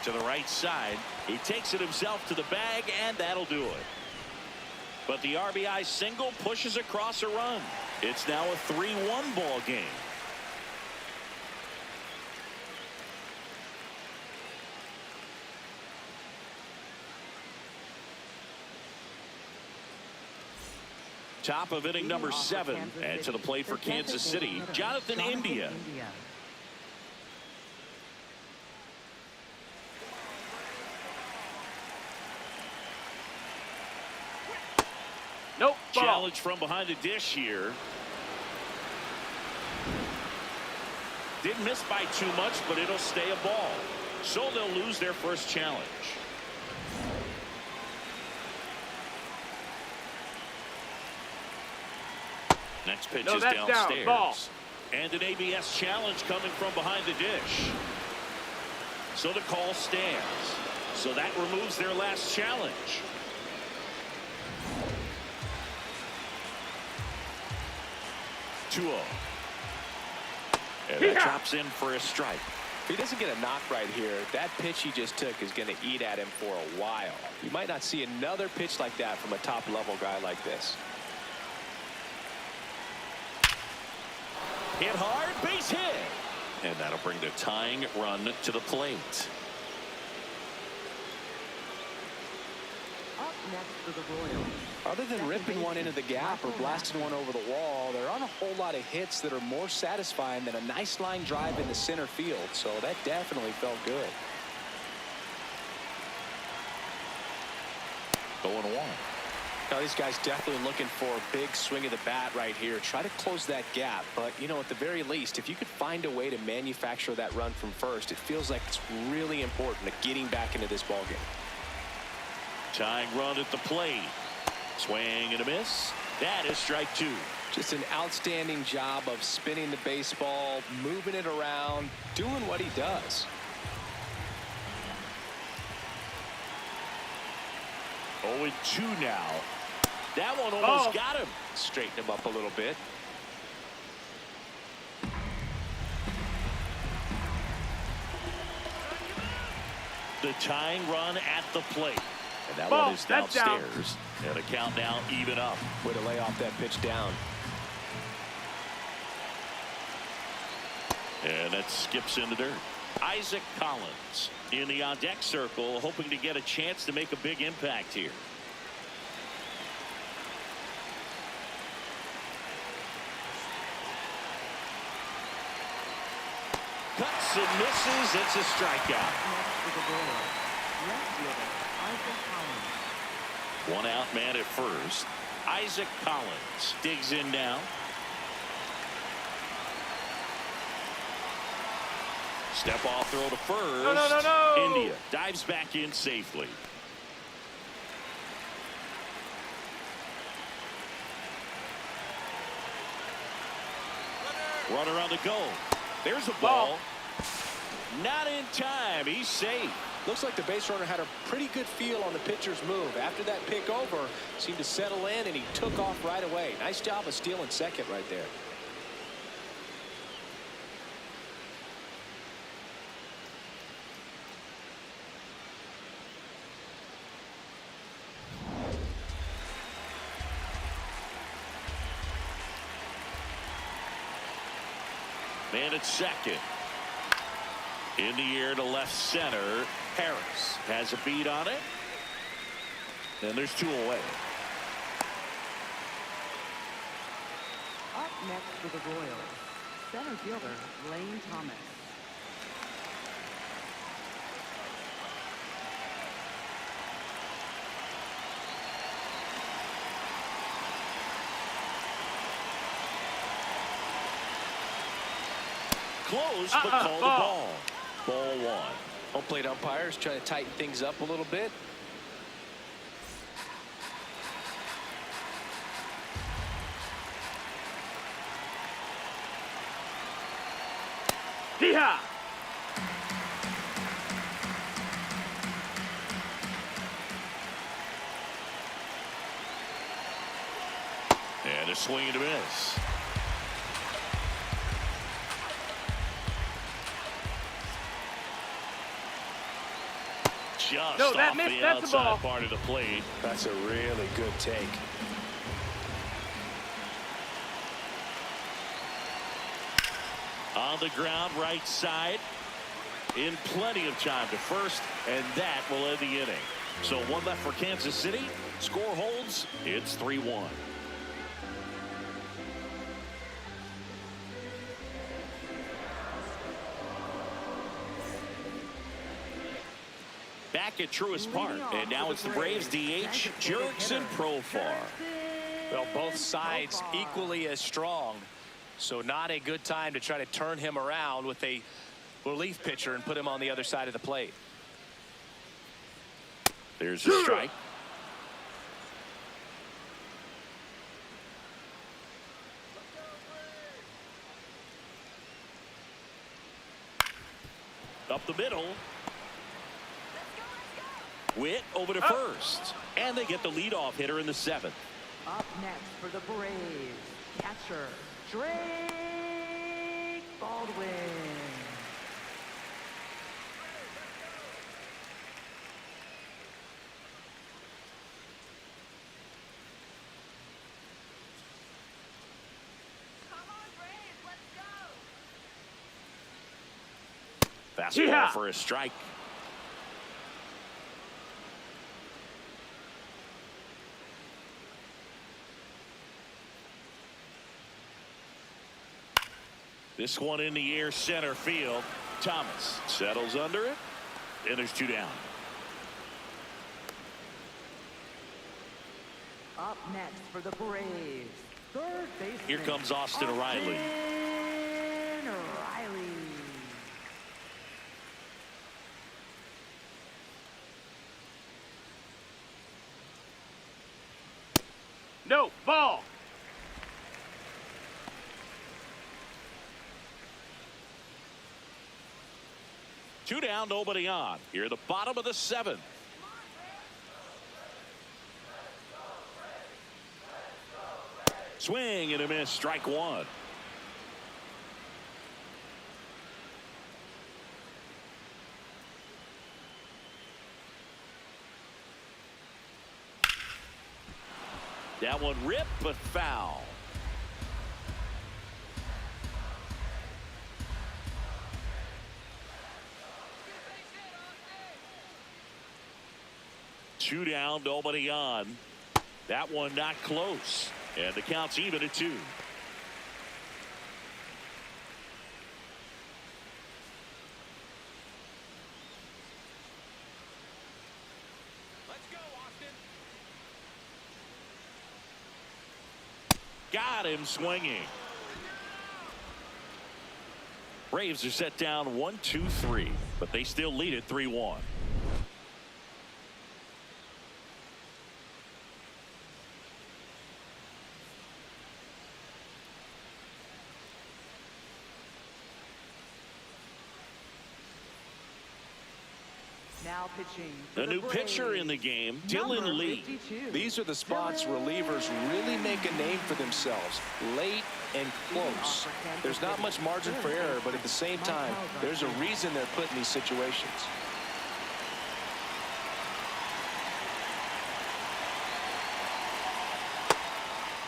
To the right side. He takes it himself to the bag, and that'll do it. But the RBI single pushes across a run. It's now a 3-1 ball game. Top of inning number 7, and to the plate for Kansas City, Jonathan India. Nope. Ball. Challenge from behind the dish here. Didn't miss by too much, but it'll stay a ball. So they'll lose their first challenge. Next pitch is that's downstairs. down. Ball. And an ABS challenge coming from behind the dish. So the call stands. So that removes their last challenge. And that drops in for a strike. If he doesn't get a knock right here, that pitch he just took is going to eat at him for a while. You might not see another pitch like that from a top-level guy like this. Hit hard, base hit. And that'll bring the tying run to the plate. Up next for the Royals. Other than ripping one into the gap or blasting one over the wall, there aren't a whole lot of hits that are more satisfying than a nice line drive in the center field. So that definitely felt good. 0-1. Now these guys definitely looking for a big swing of the bat right here. Try to close that gap. But, you know, at the very least, if you could find a way to manufacture that run from first, it feels like it's really important to getting back into this ballgame. Tying run at the plate. Swing and a miss. That is strike 2. Just an outstanding job of spinning the baseball, moving it around, doing what he does. 0-2 now. That one almost got him. Straighten him up a little bit. The tying run at the plate. And that Ball. one is That's down. downstairs. And the count now even up. Way to lay off that pitch down. And that skips in the dirt. Isaac Collins in the on-deck circle, hoping to get a chance to make a big impact here. Cuts and misses. It's a strikeout. Next for the Royals. Left fielder, Isaac Collins. One out man at first. Isaac Collins digs in now. Step off throw to first. No. India dives back in safely. Runner on the go. There's a ball. Not in time. He's safe. Looks like the base runner had a pretty good feel on the pitcher's move. After that pick over, seemed to settle in, and he took off right away. Nice job of stealing second right there. Man at second. In the air to left center. Harris has a beat on it. And there's 2 away. Up next for the Royals. Center fielder, Lane Thomas. Close, but call the ball. Ball 1. Home plate umpires trying to tighten things up a little bit. Hee-haw! And a swing and a miss. just No, that off missed. the That's the outside ball. part of the plate. That's a really good take. On the ground, right side. In plenty of time to first, and that will end the inning. So one left for Kansas City. Score holds. It's 3-1. Back at Truist Park, and now it's the Braves DH, Jurickson Profar. Well, both sides equally as strong. So not a good time to try to turn him around with a relief pitcher and put him on the other side of the plate. There's a strike. Up the middle. Witt over to first. And they get the leadoff hitter in the 7th. Up next for the Braves, catcher Drake Baldwin. Fastball Yeah. for a strike. This one in the air, center field. Thomas settles under it, and there's 2 down. Up next for the Braves, third baseman. Here comes Austin Riley. Austin Riley. No, ball. Two down, nobody on. Here at the bottom of the 7th. Swing and a miss, strike 1. That one ripped, but foul. Two down, nobody on. That one not close. And the count's even at 2. Let's go, Austin. Got him swinging. Braves are set down 1-2-3, but they still lead it 3-1. Now pitching for A the new pitcher Braves, in the game, number Dylan Lee. 52. These are the spots relievers really make a name for themselves. Late and close. There's not much margin for error, but at the same time, there's a reason they're put in these situations.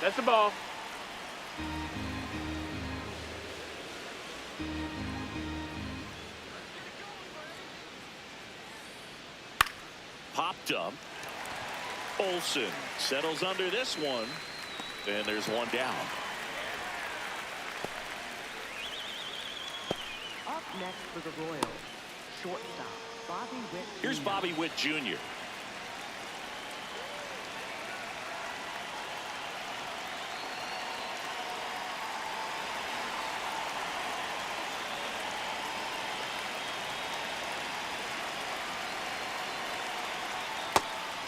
That's the ball. Popped up. Olsen settles under this one. And there's 1 down. Up next for the Royals, shortstop Bobby Witt. Here's Jr. Bobby Witt Jr.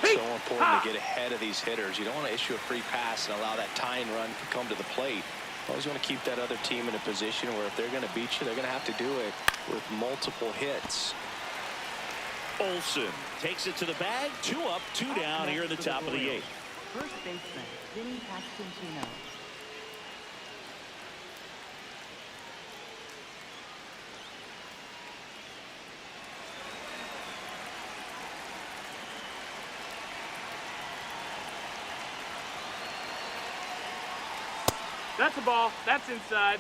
So important to get ahead of these hitters. You don't want to issue a free pass and allow that tying run to come to the plate. Always want to keep that other team in a position where if they're going to beat you, they're going to have to do it with multiple hits. Olsen takes it to the bag. 2 up, 2 down here in the top of the 8th. First baseman Vinny Pasquantino. That's a ball. That's inside.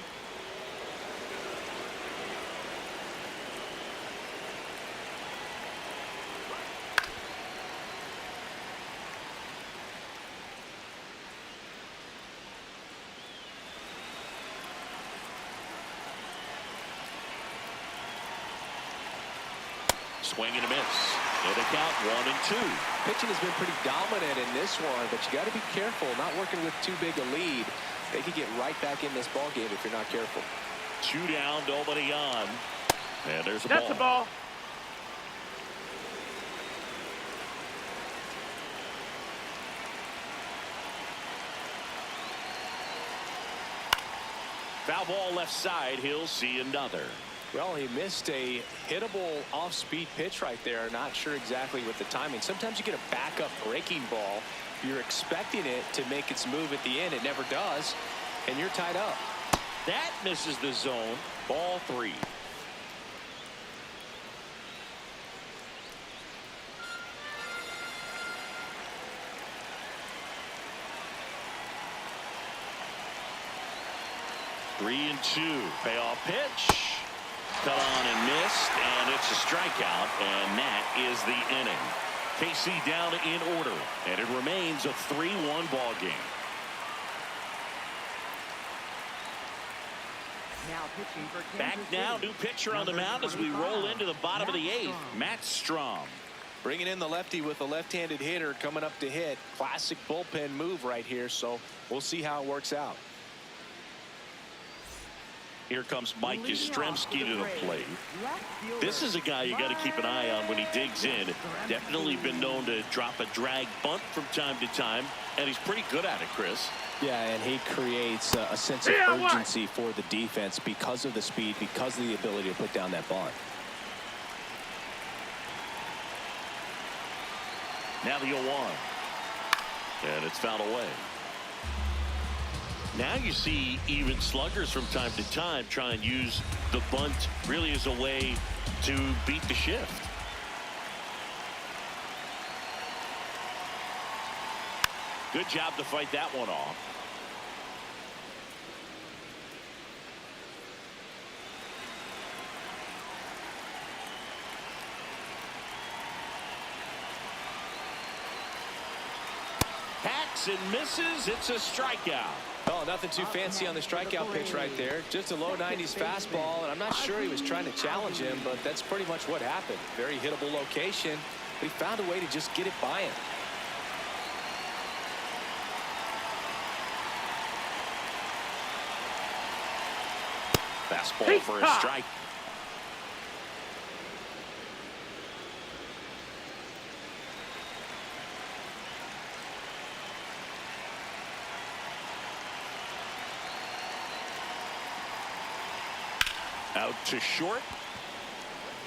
Swing and a miss. And a count 1-2. Pitching has been pretty dominant in this one, but you got to be careful not working with too big a lead. They could get right back in this ball game if you're not careful. 2 down, nobody on. And there's a That's a ball. Foul ball left side. He'll see another. Well, he missed a hittable off-speed pitch right there. Not sure exactly with the timing. Sometimes you get a backup breaking ball. You're expecting it to make its move at the end. It never does, and you're tied up. That misses the zone. Ball 3. Three and 2. Payoff pitch. Cut on and missed, and it's a strikeout, and that is the inning. KC down in order, and it remains a 3-1 ball game. Now pitching for Back Kansas now, City. new pitcher on the Number mound as we 25, roll into the bottom of the 8th. Strom. Matt Strom. Bringing in the lefty with a left-handed hitter coming up to hit. Classic bullpen move right here, so we'll see how it works out. Here comes Mike Leading off Yastrzemski for to the Braves, plate. left fielder This is a guy you got to keep an eye on when he digs in. Definitely been known to drop a drag bunt from time to time, and he's pretty good at it, Chris. Yeah, and he creates a sense of Yeah, what? urgency for the defense because of the speed, because of the ability to put down that bunt. Now the 0-1. And it's fouled away. Now you see even sluggers from time to time try and use the bunt really as a way to beat the shift. Good job to fight that one off. Hacks and misses. It's a strikeout. Oh, nothing too fancy on the strikeout pitch right there. Just a low 90s fastball, and I'm not sure he was trying to challenge him, but that's pretty much what happened. Very hittable location, but he found a way to just get it by him. Fastball for a strike. Out to short.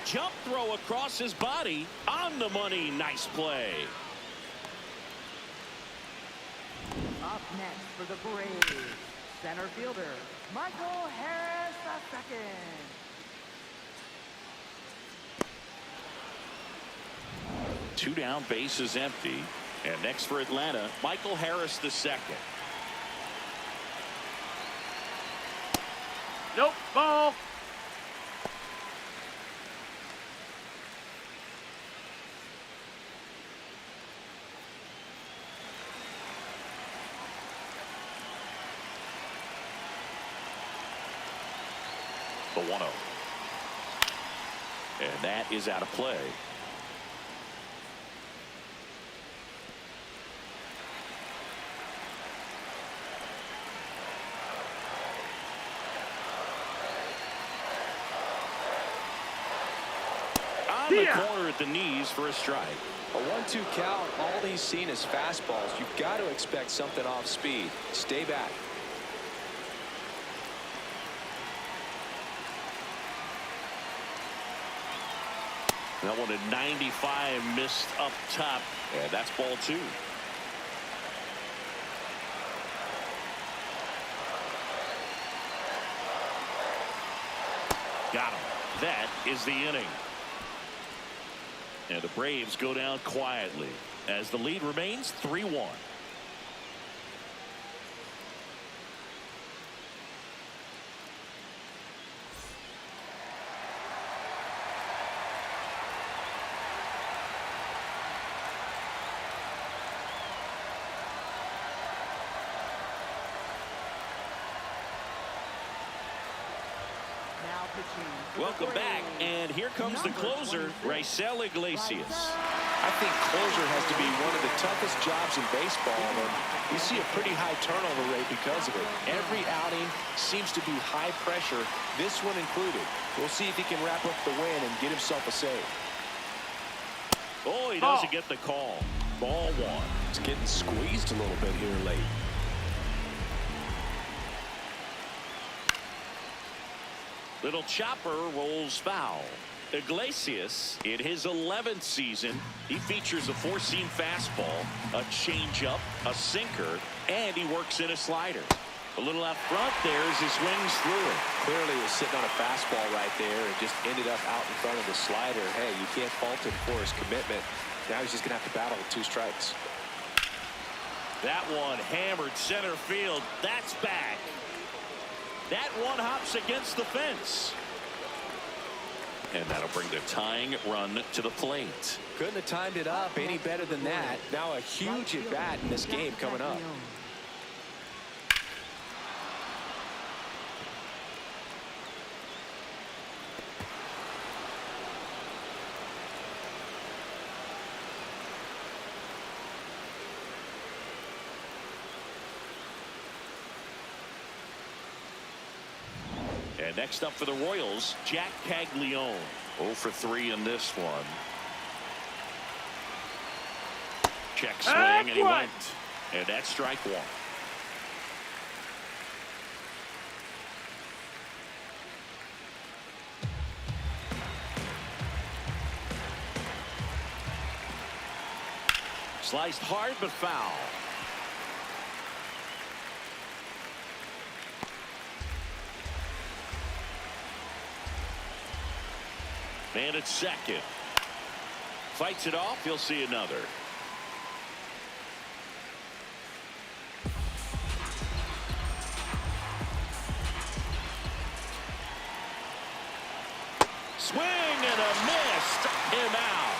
Jump throw across his body. On the money. Nice play. Up next for the Braves, center fielder Michael Harris II. 2 down, base is empty. And next for Atlanta, Michael Harris II. Nope. Ball. The 1-0. And that is out of play. On the corner at the knees for a strike. A 1-2 count, all he's seen is fastballs. You've got to expect something off speed. Stay back. That one at 95 missed up top. And that's ball 2. Got him. That is the inning. And the Braves go down quietly as the lead remains 3-1. Welcome back, and here comes the closer, Raisel Iglesias. I think closer has to be one of the toughest jobs in baseball, and we see a pretty high turnover rate because of it. Every outing seems to be high pressure, this one included. We'll see if he can wrap up the win and get himself a save. Oh, he doesn't get the call. Ball one. It's getting squeezed a little bit here late. Little chopper rolls foul. Iglesias, in his 11th season, he features a four-seam fastball, a changeup, a sinker, and he works in a slider. A little out front there as he swings through it. Clearly he was sitting on a fastball right there and just ended up out in front of the slider. Hey, you can't fault him for his commitment. Now he's just going to have to battle with 2 strikes. That one hammered center field. That's back. That one hops against the fence. And that'll bring the tying run to the plate. Couldn't have timed it up any better than that. Now a huge at bat in this game coming up. And next up for the Royals, Jack Caglione. 0 for 3 in this one. Check swing, and he went. And that's strike one. Sliced hard but foul. Man at second. Fights it off. He'll see another. Swing and a miss. Struck him out.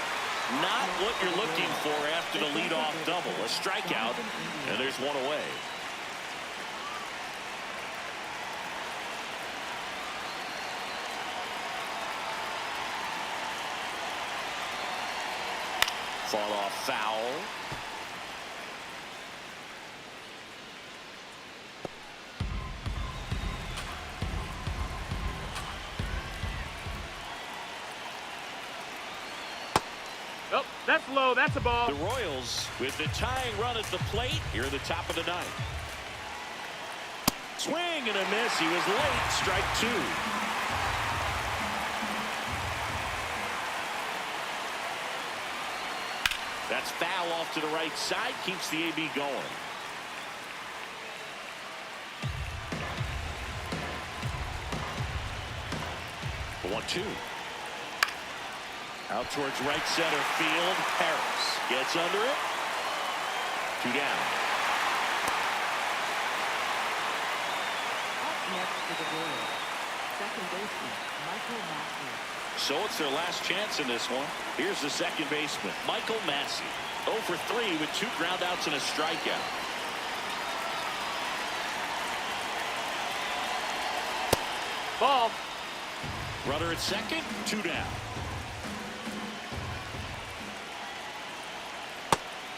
Not what you're looking for after the leadoff double. A strikeout, and there's one away. Fall off foul. Oh, that's low. That's a ball. The Royals with the tying run at the plate here at the top of the ninth. Swing and a miss. He was late. Strike 2. That's foul off to the right side. Keeps the AB going. The 1-2. Out towards right center field. Harris gets under it. 2 down. Up next to the Royals, second baseman Michael Massey. So it's their last chance in this one. Here's the second baseman, Michael Massey. 0 for 3 with 2 groundouts and a strikeout. Ball. Runner at second, 2 down.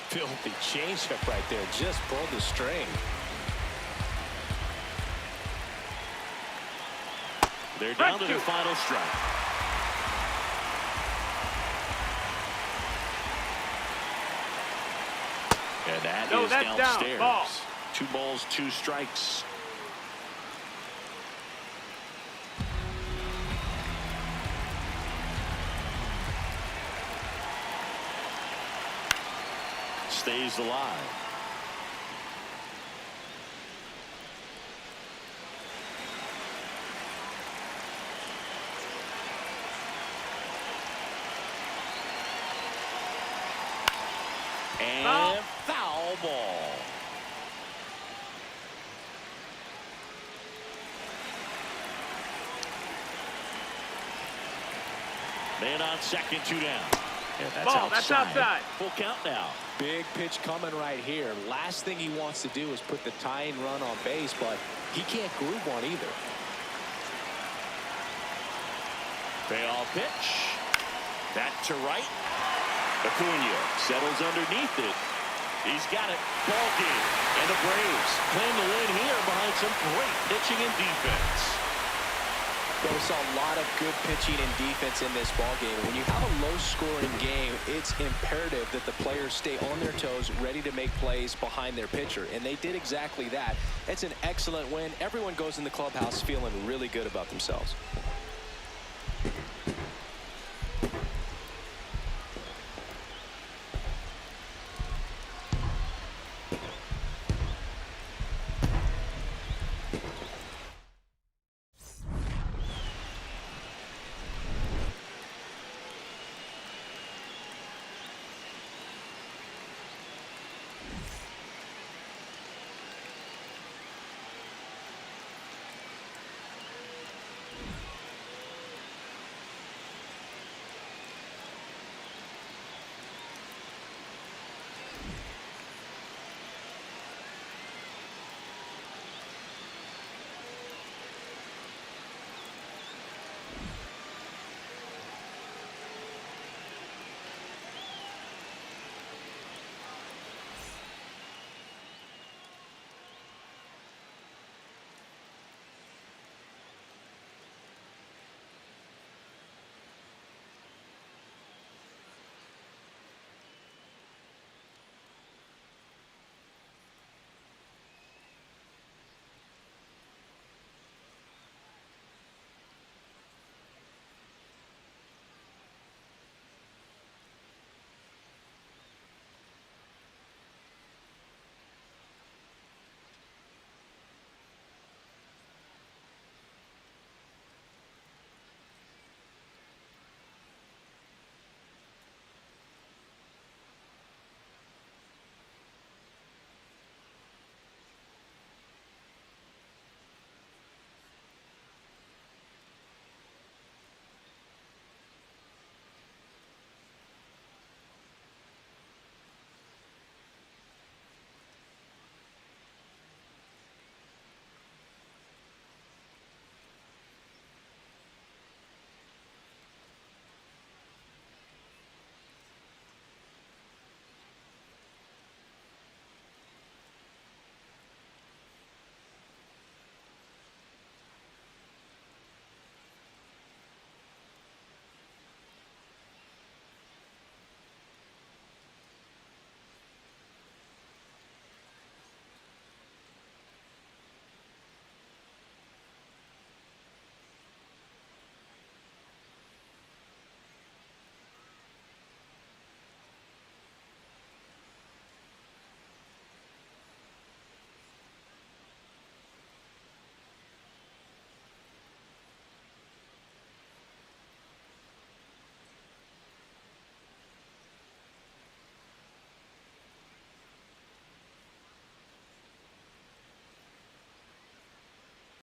Filthy changeup right there. Just pulled the string. They're down to their final strike. And that is downstairs. Down. Ball. 2 balls, 2 strikes. Stays alive. And foul ball. Man on second, 2 down. And that's Ball. outside. That's outside. Full count now. Big pitch coming right here. Last thing he wants to do is put the tying run on base, but he can't groove one either. Payoff pitch. Back to right. Acuna settles underneath it. He's got it. Ball game. And the Braves claim the win here behind some great pitching and defense. Well, we saw a lot of good pitching and defense in this ball game. When you have a low-scoring game, it's imperative that the players stay on their toes, ready to make plays behind their pitcher, and they did exactly that. It's an excellent win. Everyone goes in the clubhouse feeling really good about themselves.